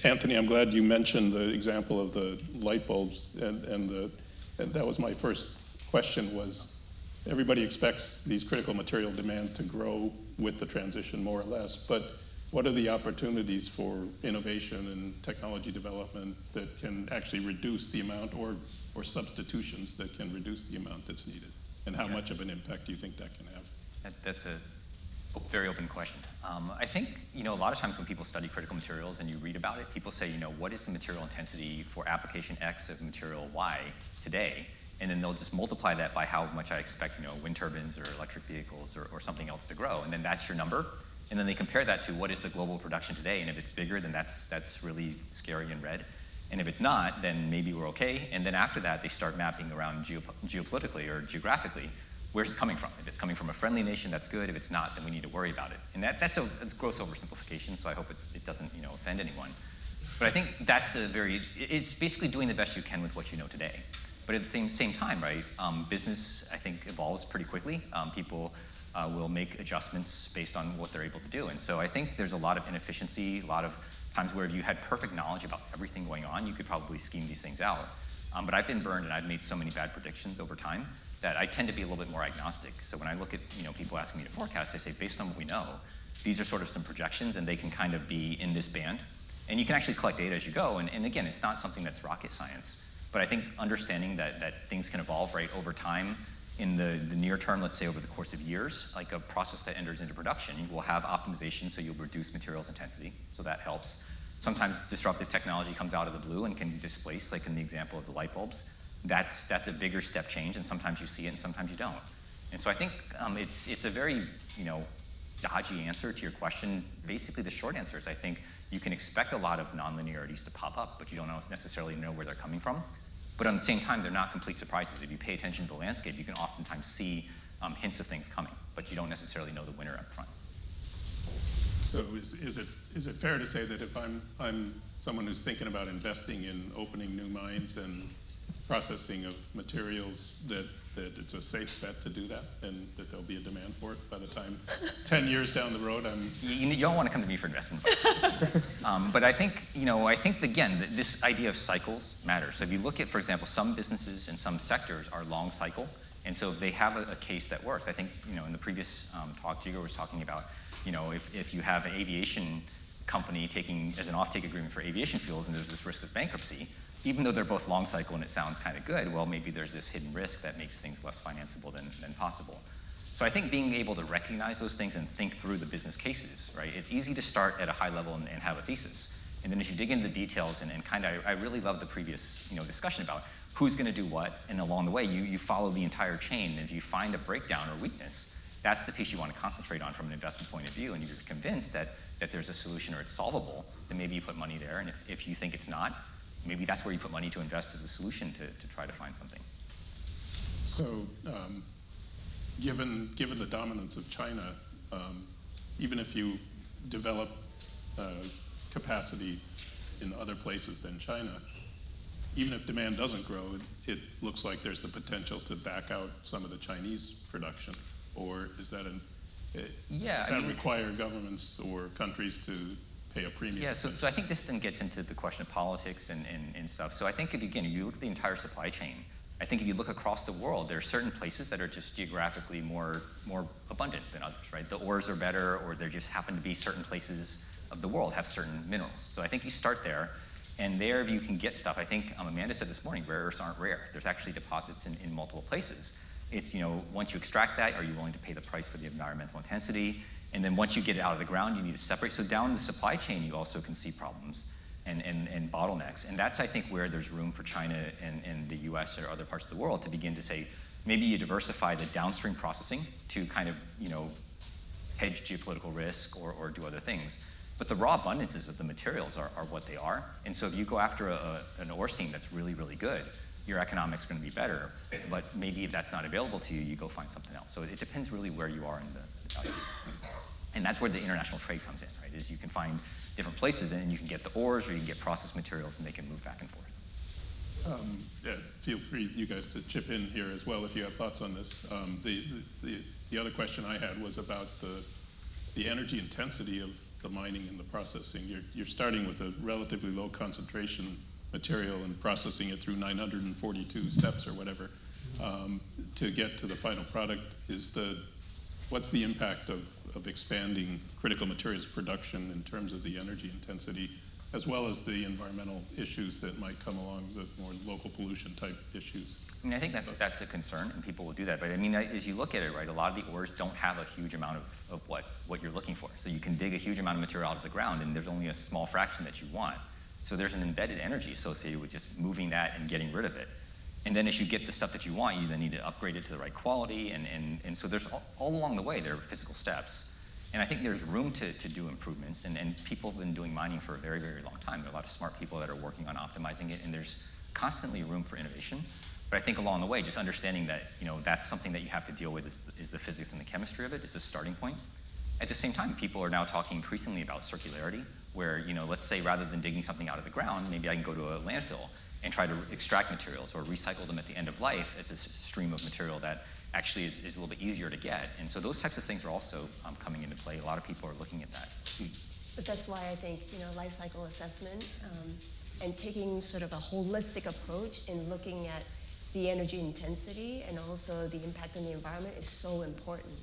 Anthony, I'm glad you mentioned the example of the light bulbs, and that was my first question. Was everybody expects these critical material demand to grow with the transition more or less, but what are the opportunities for innovation and technology development that can actually reduce the amount, or substitutions that can reduce the amount that's needed? And how much of an impact do you think that can have? That's a very open question. I think, a lot of times when people study critical materials and you read about it, people say, what is the material intensity for application X of material Y today? And then they'll just multiply that by how much I expect, wind turbines or electric vehicles or something else to grow. And then that's your number. And then they compare that to what is the global production today. And if it's bigger, then that's really scary and red. And if it's not, then maybe we're okay. And then after that, they start mapping around geopolitically or geographically. Where's it coming from? If it's coming from a friendly nation, that's good. If it's not, then we need to worry about it. And that's gross oversimplification, so I hope it doesn't offend anyone. But I think it's basically doing the best you can with what you know today. But at the same time, right, business, I think, evolves pretty quickly. People will make adjustments based on what they're able to do. And so I think there's a lot of inefficiency, a lot of times where if you had perfect knowledge about everything going on, you could probably scheme these things out. But I've been burned and I've made so many bad predictions over time that I tend to be a little bit more agnostic. So when I look at people asking me to forecast, I say, based on what we know, these are sort of some projections and they can kind of be in this band. And you can actually collect data as you go. And again, it's not something that's rocket science. But I think understanding that things can evolve right over time in the near term, let's say over the course of years, like a process that enters into production, you will have optimization, so you'll reduce materials intensity, so that helps. Sometimes disruptive technology comes out of the blue and can displace, like in the example of the light bulbs. That's a bigger step change, and sometimes you see it and sometimes you don't. And so I think it's a very dodgy answer to your question. Basically, the short answer is I think you can expect a lot of nonlinearities to pop up, but you don't necessarily know where they're coming from. But at the same time, they're not complete surprises. If you pay attention to the landscape, you can oftentimes see hints of things coming, but you don't necessarily know the winner up front. So is it fair to say that if I'm someone who's thinking about investing in opening new mines and processing of materials, that it's a safe bet to do that, and that there'll be a demand for it by the time 10 years down the road? You don't want to come to me for investment advice. But I think, again, this idea of cycles matters. So if you look at, for example, some businesses and some sectors are long cycle, and so if they have a case that works, I think, in the previous talk, Jigo was talking about, if you have an aviation company taking as an offtake agreement for aviation fuels and there's this risk of bankruptcy, even though they're both long cycle and it sounds kind of good, well, maybe there's this hidden risk that makes things less financeable than possible. So I think being able to recognize those things and think through the business cases, right? It's easy to start at a high level and have a thesis. And then as you dig into the details and kind of, I really love the previous discussion about who's going to do what, and along the way, you follow the entire chain. And if you find a breakdown or weakness, that's the piece you want to concentrate on from an investment point of view. And you're convinced that there's a solution or it's solvable, then maybe you put money there. And if you think it's not, maybe that's where you put money to invest as a solution to try to find something. So, given the dominance of China, even if you develop capacity in other places than China, even if demand doesn't grow, it looks like there's the potential to back out some of the Chinese production. Or is that require governments or countries to pay a premium? Yeah, so I think this then gets into the question of politics and stuff. So I think if you look at the entire supply chain, I think if you look across the world, there are certain places that are just geographically more abundant than others, right? The ores are better, or there just happen to be certain places of the world have certain minerals. So I think you start there, and there if you can get stuff, I think Amanda said this morning, rare earths aren't rare. There's actually deposits in multiple places. It's, once you extract that, are you willing to pay the price for the environmental intensity? And then once you get it out of the ground, you need to separate. So down the supply chain, you also can see problems and bottlenecks. And that's, I think, where there's room for China and the US or other parts of the world to begin to say, maybe you diversify the downstream processing to kind of, hedge geopolitical risk or do other things. But the raw abundances of the materials are what they are. And so if you go after an ore seam that's really, really good, your economics are going to be better. But maybe if that's not available to you, you go find something else. So it depends really where you are in the value chain. And that's where the international trade comes in, right? Is you can find different places and you can get the ores or you can get processed materials and they can move back and forth. Yeah, feel free, you guys, to chip in here as well if you have thoughts on this. The other question I had was about the energy intensity of the mining and the processing. You're starting with a relatively low concentration material and processing it through 942 steps or whatever to get to the final product. What's the impact of expanding critical materials production in terms of the energy intensity, as well as the environmental issues that might come along, the more local pollution type issues? I mean, I think that's a concern, and people will do that. But I mean, as you look at it, right, a lot of the ores don't have a huge amount of what you're looking for. So you can dig a huge amount of material out of the ground, and there's only a small fraction that you want. So there's an embedded energy associated with just moving that and getting rid of it. And then as you get the stuff that you want, you then need to upgrade it to the right quality. And so there's all along the way, there are physical steps. And I think there's room to do improvements. And people have been doing mining for a very, very long time. There are a lot of smart people that are working on optimizing it. And there's constantly room for innovation. But I think along the way, just understanding that that's something that you have to deal with is the physics and the chemistry of it. It's a starting point. At the same time, people are now talking increasingly about circularity, where let's say rather than digging something out of the ground, maybe I can go to a landfill and try to extract materials or recycle them at the end of life as a stream of material that actually is a little bit easier to get. And so those types of things are also coming into play. A lot of people are looking at that. But that's why I think, life cycle assessment and taking sort of a holistic approach in looking at the energy intensity and also the impact on the environment is so important.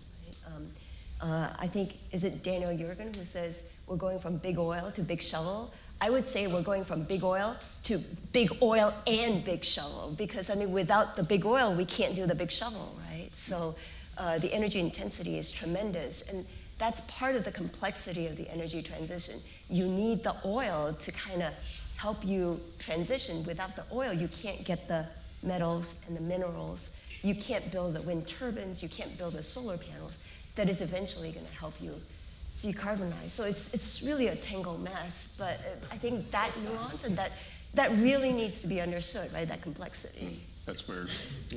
Right? I think, is it Daniel Yergin who says we're going from big oil to big shovel? I would say we're going from big oil to big oil and big shovel, because without the big oil, we can't do the big shovel, right? So the energy intensity is tremendous, and that's part of the complexity of the energy transition. You need the oil to kind of help you transition. Without the oil, you can't get the metals and the minerals. You can't build the wind turbines, you can't build the solar panels that is eventually going to help you decarbonize. So it's really a tangled mess, but I think that nuance and that really needs to be understood, right? That complexity. That's where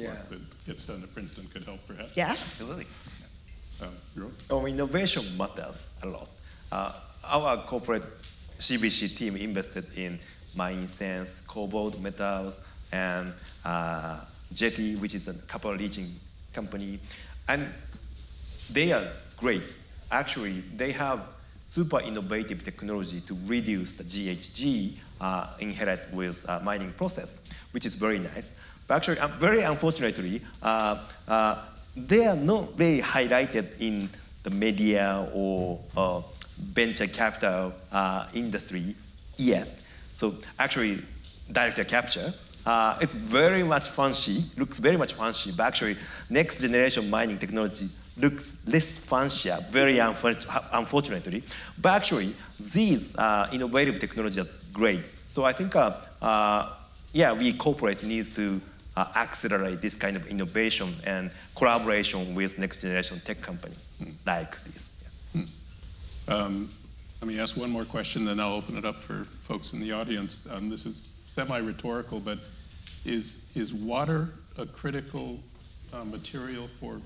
work that gets done at Princeton could help, perhaps. Yes. Absolutely. Innovation matters a lot. Our corporate CBC team invested in mine sands, cobalt metals, and Jetty, which is a copper leaching company, and they are great. Actually, they have super innovative technology to reduce the GHG inherent with mining process, which is very nice. But actually, very unfortunately, they are not very highlighted in the media or venture capital industry yet. So actually, direct capture, it's very much fancy, looks very much fancy, but actually, next generation mining technology looks less fancier, very unfortunately. But actually, these innovative technologies are great. So I think, we corporate needs to accelerate this kind of innovation and collaboration with next generation tech company like this. Let me ask one more question, then I'll open it up for folks in the audience. This is semi-rhetorical, but is water a critical material for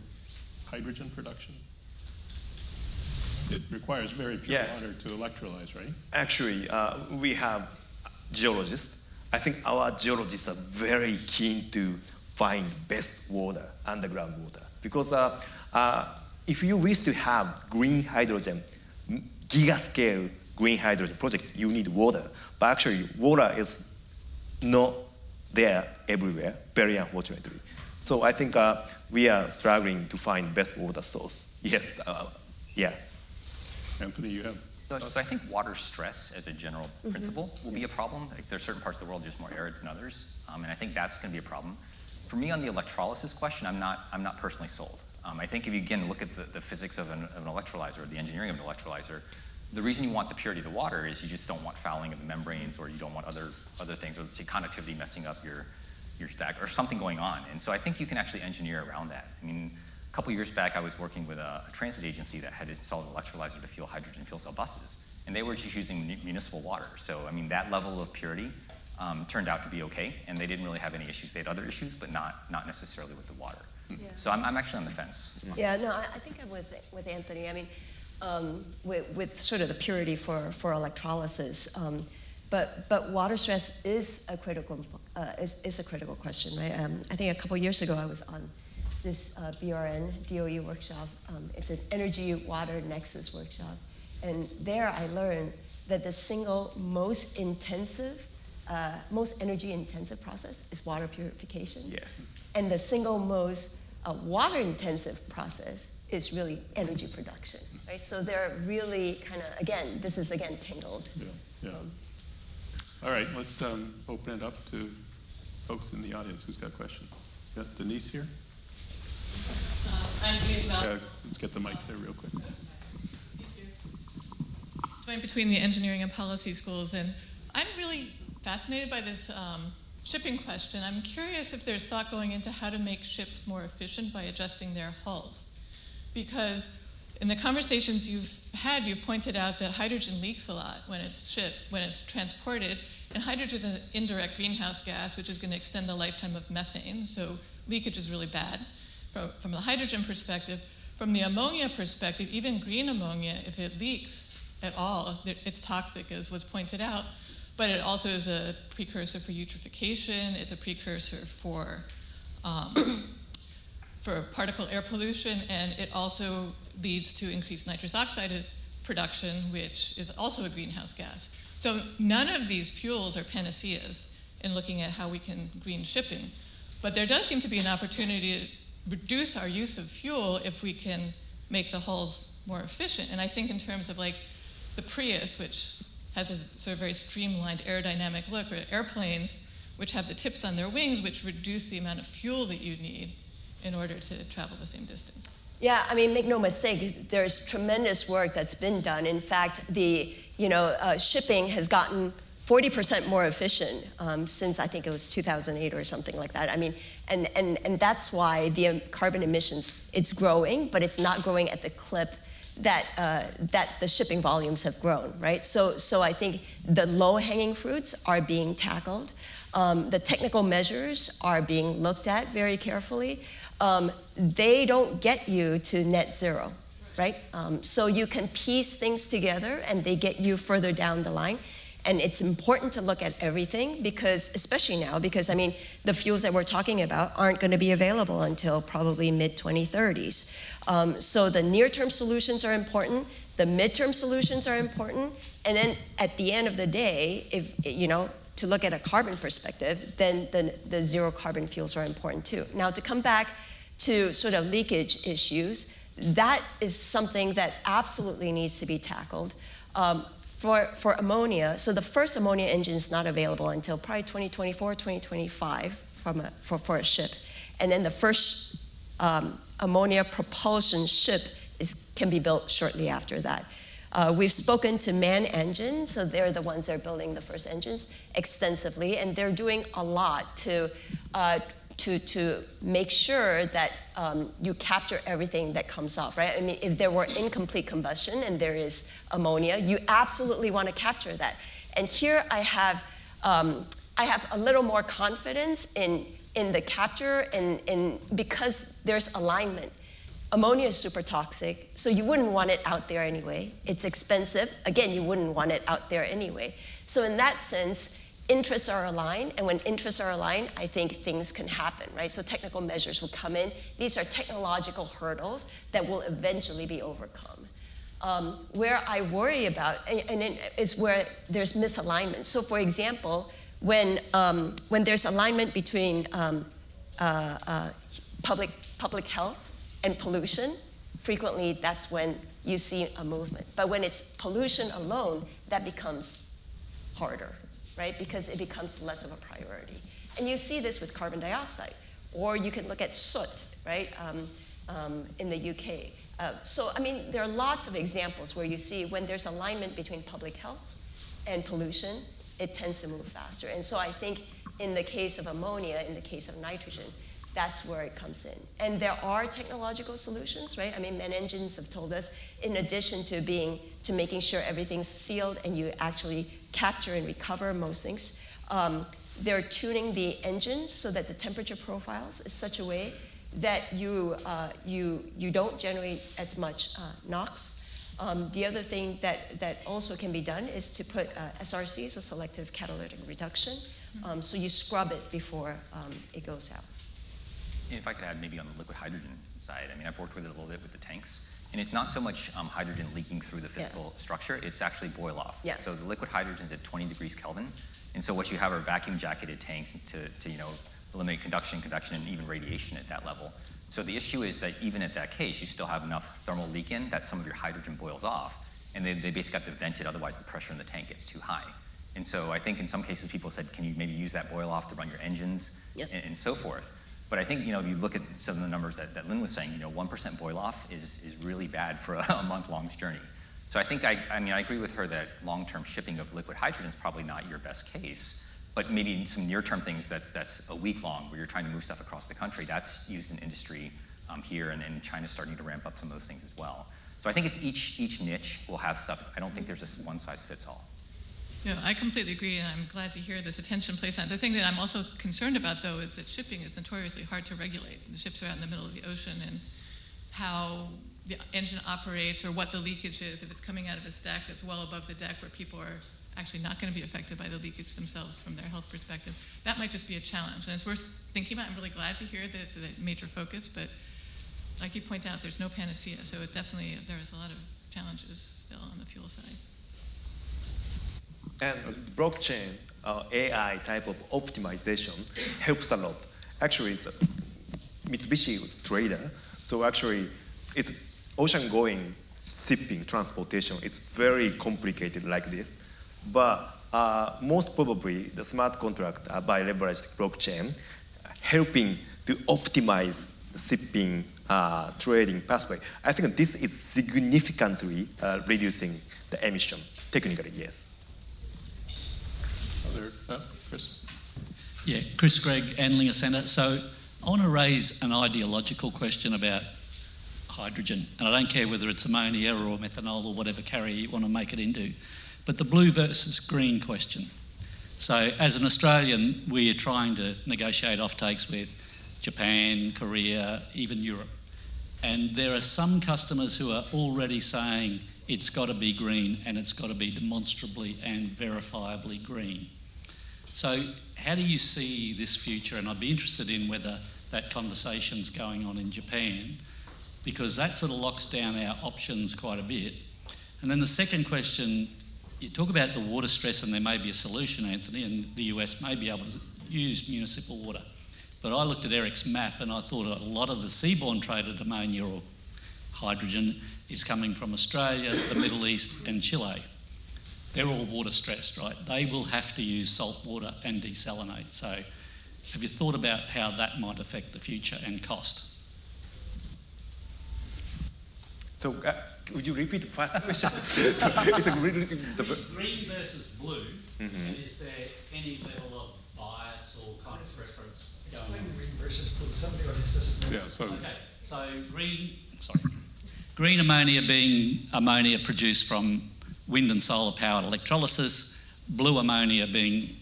hydrogen production? It requires very pure water to electrolyze, right? Actually, we have geologists. I think our geologists are very keen to find best water, underground water. Because if you wish to have green hydrogen, giga-scale green hydrogen project, you need water. But actually, water is not there everywhere, very unfortunately. So I think we are struggling to find best water source. Yes, yeah. Anthony, you have? So I think water stress as a general principle will be a problem. Like, there's certain parts of the world just more arid than others, and I think that's going to be a problem. For me, on the electrolysis question, I'm not personally sold. I think if you again look at the physics of an electrolyzer, or the engineering of an electrolyzer, the reason you want the purity of the water is you just don't want fouling of the membranes, or you don't want other things, or let's say conductivity messing up your stack, or something going on. And so I think you can actually engineer around that. I mean, a couple years back, I was working with a transit agency that had installed an electrolyzer to fuel hydrogen fuel cell buses, and they were just using municipal water. So I mean, that level of purity turned out to be okay, and they didn't really have any issues. They had other issues, but not necessarily with the water. Yeah. So I'm actually on the fence. Yeah, no, I think I'm with Anthony. I mean, with sort of the purity for electrolysis, but water stress is a critical question, right? I think a couple years ago I was on this BRN DOE workshop. It's an energy water nexus workshop, and there I learned that the single most energy intensive process is water purification. Yes. And the single most water intensive process is really energy production, right? So they're really kind of, again, this is again tangled. Yeah. All right, let's open it up to folks in the audience who's got questions. Got Denise here? I'm Denise Mal. Yeah, let's get the mic there real quick. Joined between the engineering and policy schools, and I'm really fascinated by this shipping question. I'm curious if there's thought going into how to make ships more efficient by adjusting their hulls. Because in the conversations you've pointed out that hydrogen leaks a lot when it's transported, and hydrogen is an indirect greenhouse gas, which is going to extend the lifetime of methane, so leakage is really bad from the hydrogen perspective. From the ammonia perspective, even green ammonia, if it leaks at all, it's toxic, as was pointed out, but it also is a precursor for eutrophication, it's a precursor for particle air pollution, and it also leads to increased nitrous oxide production, which is also a greenhouse gas. So none of these fuels are panaceas in looking at how we can green shipping. But there does seem to be an opportunity to reduce our use of fuel if we can make the hulls more efficient. And I think in terms of like the Prius, which has a sort of very streamlined aerodynamic look, or airplanes, which have the tips on their wings, which reduce the amount of fuel that you need in order to travel the same distance. Yeah, I mean, make no mistake, there's tremendous work that's been done. In fact, shipping has gotten 40% more efficient since I think it was 2008 or something like that. I mean, and that's why the carbon emissions, it's growing, but it's not growing at the clip that the shipping volumes have grown, right? So I think the low-hanging fruits are being tackled. The technical measures are being looked at very carefully. They don't get you to net zero, right? So you can piece things together and they get you further down the line. And it's important to look at everything because, especially now, because I mean, the fuels that we're talking about aren't going to be available until probably mid-2030s. So the near-term solutions are important, the mid-term solutions are important, and then at the end of the day, if to look at a carbon perspective, then the zero carbon fuels are important too. Now, to come back to sort of leakage issues, that is something that absolutely needs to be tackled. For ammonia, so the first ammonia engine is not available until probably 2024, 2025 for a ship. And then the first ammonia propulsion ship can be built shortly after that. We've spoken to MAN Engine, so they're the ones that are building the first engines extensively, and they're doing a lot to make sure that you capture everything that comes off, right? I mean, if there were incomplete combustion and there is ammonia, you absolutely want to capture that. And here I have a little more confidence in the capture and because there's alignment. Ammonia is super toxic, so you wouldn't want it out there anyway. It's expensive. Again, you wouldn't want it out there anyway. So in that sense, interests are aligned, and when interests are aligned, I think things can happen, right? So technical measures will come in. These are technological hurdles that will eventually be overcome. Where I worry about, and it is where there's misalignment. So for example, when there's alignment between public health and pollution, frequently that's when you see a movement. But when it's pollution alone, that becomes harder, right? Because it becomes less of a priority. And you see this with carbon dioxide. Or you can look at soot, right, in the UK. So, I mean, there are lots of examples where you see when there's alignment between public health and pollution, it tends to move faster. And so I think in the case of ammonia, in the case of nitrogen, that's where it comes in. And there are technological solutions, right? I mean, MEN Engines have told us, in addition to making sure everything's sealed and you actually capture and recover most things, they're tuning the engine so that the temperature profiles is such a way that you don't generate as much NOx. The other thing that also can be done is to put SRC, so selective catalytic reduction, so you scrub it before it goes out. And if I could add maybe on the liquid hydrogen side, I mean, I've worked with it a little bit with the tanks, and it's not so much hydrogen leaking through the physical structure, it's actually boil off. Yeah. So the liquid hydrogen is at 20 degrees Kelvin, and so what you have are vacuum jacketed tanks to eliminate conduction, convection, and even radiation at that level. So the issue is that even at that case, you still have enough thermal leak in that some of your hydrogen boils off, and they basically have to vent it, otherwise the pressure in the tank gets too high. And so I think in some cases people said, can you maybe use that boil off to run your engines and so forth. But I think, if you look at some of the numbers that Lynn was saying, 1% boil off is really bad for a month-long journey. So I think, I agree with her that long-term shipping of liquid hydrogen is probably not your best case, but maybe some near-term things that's a week long where you're trying to move stuff across the country, that's used in industry here, and China's starting to ramp up some of those things as well. So I think it's each niche will have stuff. I don't think there's just one size fits all. Yeah, I completely agree, and I'm glad to hear this attention placed on it. The thing that I'm also concerned about, though, is that shipping is notoriously hard to regulate. The ships are out in the middle of the ocean, and how the engine operates or what the leakage is, if it's coming out of a stack that's well above the deck where people are actually not going to be affected by the leakage themselves from their health perspective, that might just be a challenge. And it's worth thinking about. I'm really glad to hear that it's a major focus, but like you point out, there's no panacea, so it definitely, there's a lot of challenges still on the fuel side. And blockchain, AI type of optimization helps a lot. Actually, it's Mitsubishi was a trader, so actually it's ocean-going shipping, transportation. It's very complicated like this. But most probably the smart contract by leveraged blockchain helping to optimize the shipping trading pathway. I think this is significantly reducing the emission, technically, yes. Chris? Yeah, Chris Gregg, Andlinger Centre. So I want to raise an ideological question about hydrogen, and I don't care whether it's ammonia or methanol or whatever carrier you want to make it into, but the blue versus green question. So as an Australian, we are trying to negotiate offtakes with Japan, Korea, even Europe. And there are some customers who are already saying it's got to be green and it's got to be demonstrably and verifiably green. So how do you see this future? And I'd be interested in whether that conversation's going on in Japan, because that sort of locks down our options quite a bit. And then the second question, you talk about the water stress and there may be a solution, Anthony, and the US may be able to use municipal water. But I looked at Eric's map and I thought a lot of the seaborne traded ammonia or hydrogen is coming from Australia, the Middle East and Chile. They're all water stressed, right? They will have to use salt water and desalinate. So have you thought about how that might affect the future and cost? So would you repeat the first question? It's a really, Green versus blue, and is there any level of bias or kind of preference going on? Green versus blue, some of the audience doesn't know. Yeah, so Okay, so green ammonia being ammonia produced from wind and solar powered electrolysis, blue ammonia being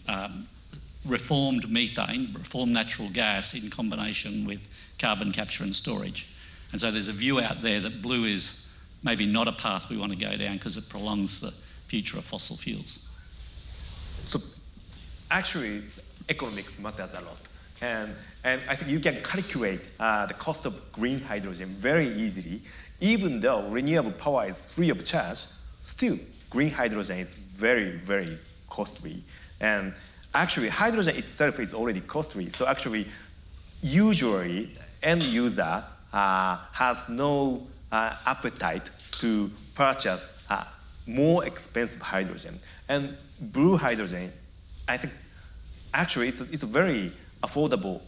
reformed methane, reformed natural gas in combination with carbon capture and storage. And so there's a view out there that blue is maybe not a path we want to go down because it prolongs the future of fossil fuels. So actually, economics matters a lot. And I think you can calculate the cost of green hydrogen very easily. Even though renewable power is free of charge, still green hydrogen is very, very costly. And actually hydrogen itself is already costly. So actually, usually end user has no appetite to purchase more expensive hydrogen. And blue hydrogen, I think, actually it's a very affordable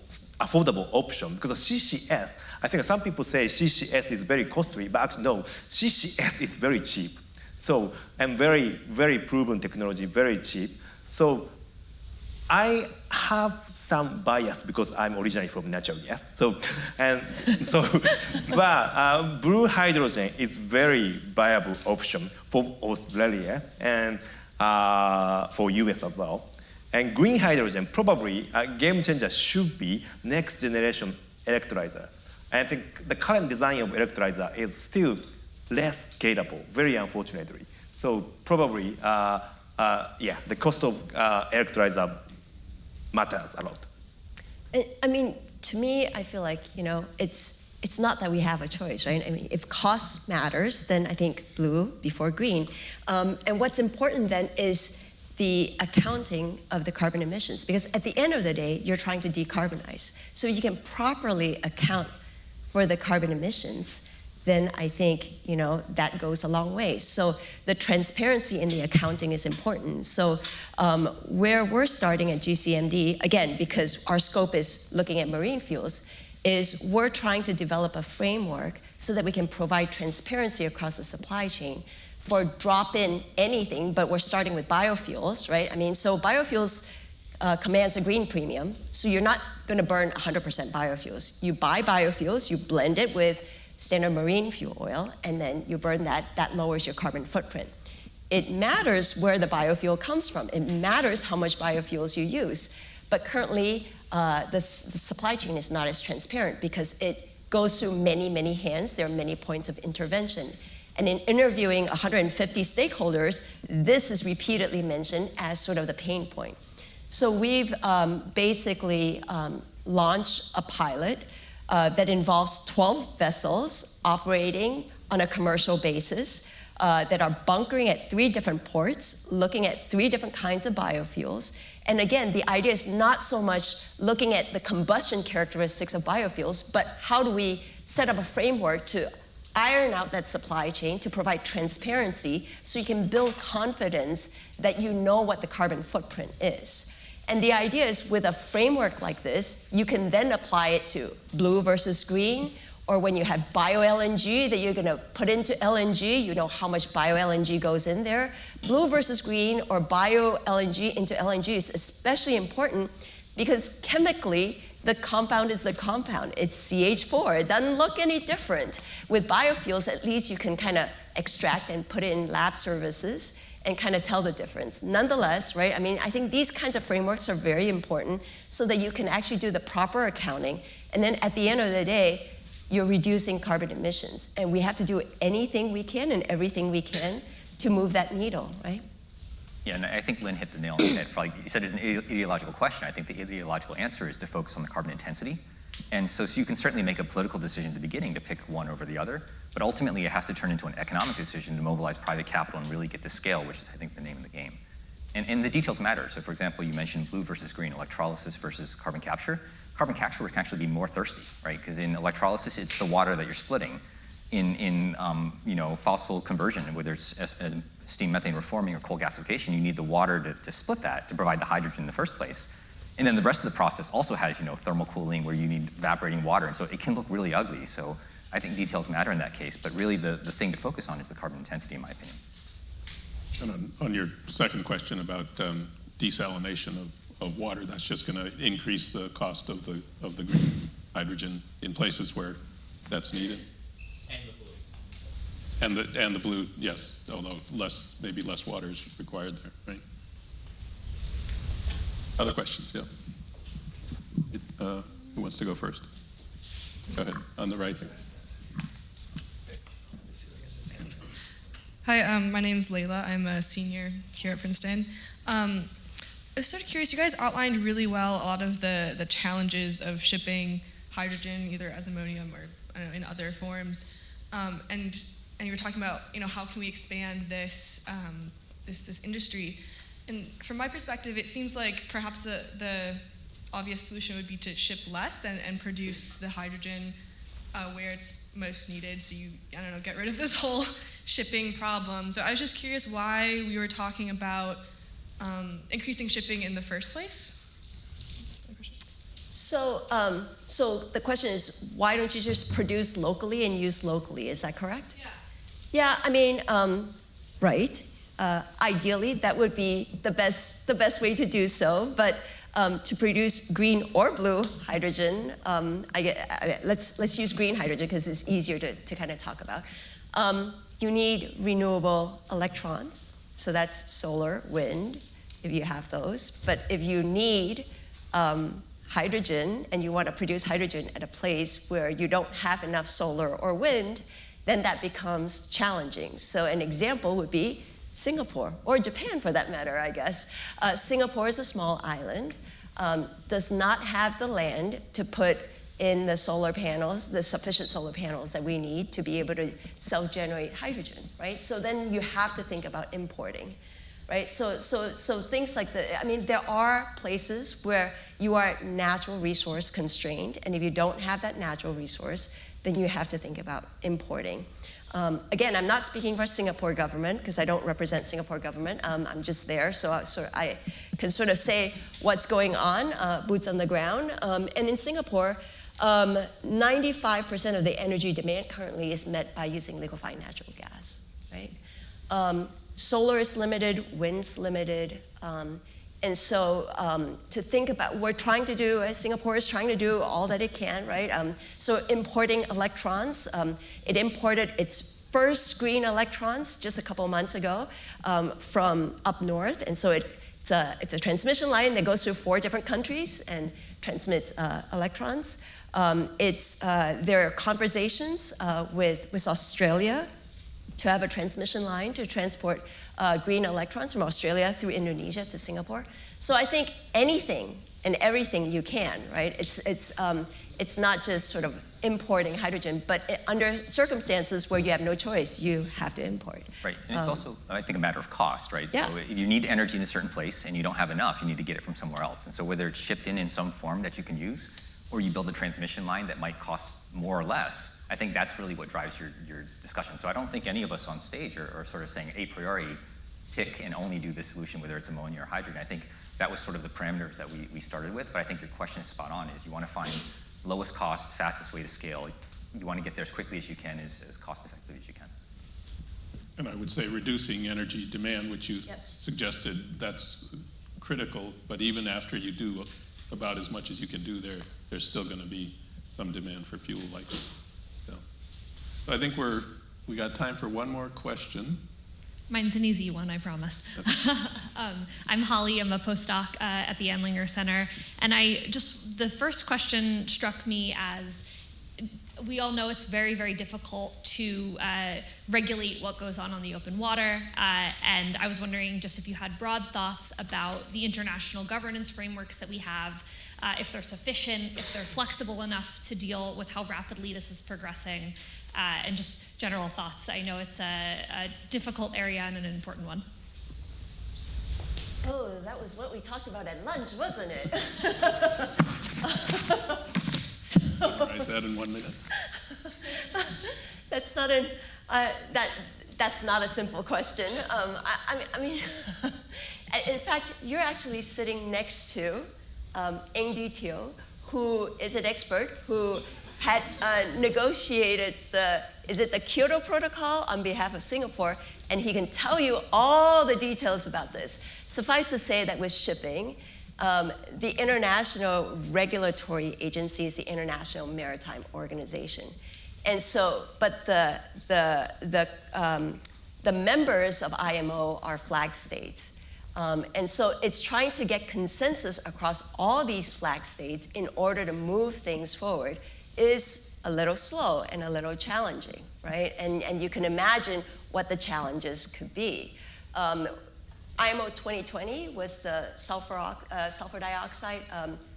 option because of CCS. I think some people say CCS is very costly, but actually no, CCS is very cheap. So, and very, very proven technology, very cheap. So I have some bias because I'm originally from natural gas. So, but blue hydrogen is very viable option for Australia and for US as well. And green hydrogen, probably a game changer should be next generation electrolyzer. I think the current design of electrolyzer is still less scalable, very unfortunately. So probably, the cost of electrolyzer matters a lot. I mean, to me, I feel like, it's not that we have a choice, right? I mean, if cost matters, then I think blue before green. And what's important then is the accounting of the carbon emissions, because at the end of the day, you're trying to decarbonize. So you can properly account for the carbon emissions, then I think, that goes a long way. So the transparency in the accounting is important. So where we're starting at GCMD, again, because our scope is looking at marine fuels, is we're trying to develop a framework so that we can provide transparency across the supply chain for drop-in anything, but we're starting with biofuels, right? I mean, so biofuels commands a green premium, so you're not gonna burn 100% biofuels. You buy biofuels, you blend it with standard marine fuel oil, and then you burn that lowers your carbon footprint. It matters where the biofuel comes from. It matters how much biofuels you use. But currently, the supply chain is not as transparent because it goes through many, many hands. There are many points of intervention. And in interviewing 150 stakeholders, this is repeatedly mentioned as sort of the pain point. So we've basically launched a pilot that involves 12 vessels operating on a commercial basis that are bunkering at 3 different ports, looking at 3 different kinds of biofuels. And again, the idea is not so much looking at the combustion characteristics of biofuels, but how do we set up a framework to iron out that supply chain to provide transparency so you can build confidence that you know what the carbon footprint is. And the idea is with a framework like this, you can then apply it to blue versus green, or when you have bio-LNG that you're gonna put into LNG, you know how much bio-LNG goes in there. Blue versus green or bio-LNG into LNG is especially important because chemically, the compound is the compound. It's CH4. It doesn't look any different. With biofuels, at least you can kind of extract and put it in lab services and kind of tell the difference. Nonetheless, right, I mean, I think these kinds of frameworks are very important so that you can actually do the proper accounting. And then at the end of the day, you're reducing carbon emissions. And we have to do anything we can and everything we can to move that needle, right? Yeah, and I think Lynn hit the nail on the head. You said it's an ideological question. I think the ideological answer is to focus on the carbon intensity. And so you can certainly make a political decision at the beginning to pick one over the other, but ultimately it has to turn into an economic decision to mobilize private capital and really get the scale, which is, I think, the name of the game. And the details matter. So for example, you mentioned blue versus green, electrolysis versus carbon capture. Carbon capture can actually be more thirsty, right? Because in electrolysis, it's the water that you're splitting. In fossil conversion, whether it's steam methane reforming or coal gasification, you need the water to split that to provide the hydrogen in the first place. And then the rest of the process also has thermal cooling where you need evaporating water, and so it can look really ugly. So I think details matter in that case, but really the thing to focus on is the carbon intensity, in my opinion. And on your second question about desalination of water, that's just going to increase the cost of the green hydrogen in places where that's needed. And the blue, yes, although maybe less water is required there, right? Other questions, yeah. Who wants to go first? Go ahead, on the right here. Hi, my name's Layla. I'm a senior here at Princeton. I was sort of curious, you guys outlined really well a lot of the challenges of shipping hydrogen, either as ammonium or in other forms. And you were talking about, how can we expand this this industry? And from my perspective, it seems like perhaps the obvious solution would be to ship less and produce the hydrogen where it's most needed. So you, I don't know, get rid of this whole shipping problem. So I was just curious why we were talking about increasing shipping in the first place. So, so the question is, why don't you just produce locally and use locally? Is that correct? Yeah. Yeah, I mean, right. Ideally, that would be the best way to do so. But to produce green or blue hydrogen, let's use green hydrogen because it's easier to kind of talk about. You need renewable electrons, so that's solar, wind, if you have those. But if you need hydrogen and you want to produce hydrogen at a place where you don't have enough solar or wind, then that becomes challenging. So an example would be Singapore, or Japan for that matter, I guess. Singapore is a small island, does not have the land to put in the solar panels, the sufficient solar panels that we need to be able to self-generate hydrogen, right? So then you have to think about importing, right? So things like I mean, there are places where you are natural resource constrained, and if you don't have that natural resource, then you have to think about importing. Again, I'm not speaking for Singapore government because I don't represent Singapore government. I'm just there, so I can sort of say what's going on, boots on the ground. And in Singapore, 95% of the energy demand currently is met by using liquefied natural gas, right? Solar is limited, wind's limited, and so to think about, Singapore is trying to do all that it can, right? So importing electrons, it imported its first green electrons just a couple of months ago from up north, and so it's a transmission line that goes through 4 different countries and transmits electrons. There are conversations with Australia to have a transmission line to transport green electrons from Australia through Indonesia to Singapore. So I think anything and everything you can, right? It's not just sort of importing hydrogen, but under circumstances where you have no choice, you have to import. Right, and it's also, I think, a matter of cost, right? Yeah. So if you need energy in a certain place and you don't have enough, you need to get it from somewhere else. And so whether it's shipped in some form that you can use, or you build a transmission line that might cost more or less, I think that's really what drives your discussion. So I don't think any of us on stage are sort of saying a priori, pick and only do this solution, whether it's ammonia or hydrogen. I think that was sort of the parameters that we started with, but I think your question is spot on, is you want to find lowest cost, fastest way to scale. You want to get there as quickly as you can, as cost effective as you can. And I would say reducing energy demand, which you suggested, that's critical, but even after you do about as much as you can do there's still going to be some demand for fuel likely. So I think we got time for one more question. Mine's an easy one, I promise. I'm Holly, I'm a postdoc at the Andlinger Center, and the first question struck me as, we all know it's very, very difficult to regulate what goes on the open water, and I was wondering just if you had broad thoughts about the international governance frameworks that we have, if they're sufficient, if they're flexible enough to deal with how rapidly this is progressing, and just general thoughts. I know it's a difficult area and an important one. Oh, that was what we talked about at lunch, wasn't it? Summarize that in 1 minute. That's not a simple question. I mean, in fact, you're actually sitting next to Ng Teo, who is an expert who had negotiated the Kyoto Protocol on behalf of Singapore, and he can tell you all the details about this. Suffice to say that with shipping, the international regulatory agency is the International Maritime Organization. And so, but the members of IMO are flag states. And so it's trying to get consensus across all these flag states in order to move things forward is a little slow and a little challenging, right? And you can imagine what the challenges could be. IMO 2020 was the sulfur dioxide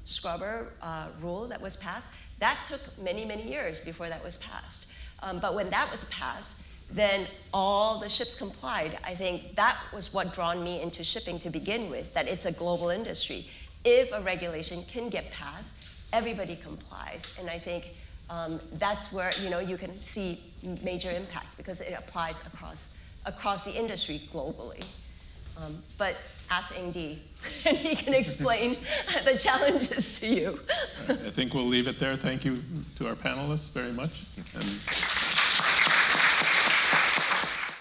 scrubber rule that was passed. That took many, many years before that was passed. But when that was passed, then all the ships complied. I think that was what drawn me into shipping to begin with, that it's a global industry. If a regulation can get passed, everybody complies. And I think that's where you can see major impact because it applies across the industry globally. But ask Ng, and he can explain the challenges to you. I think we'll leave it there. Thank you to our panelists very much. And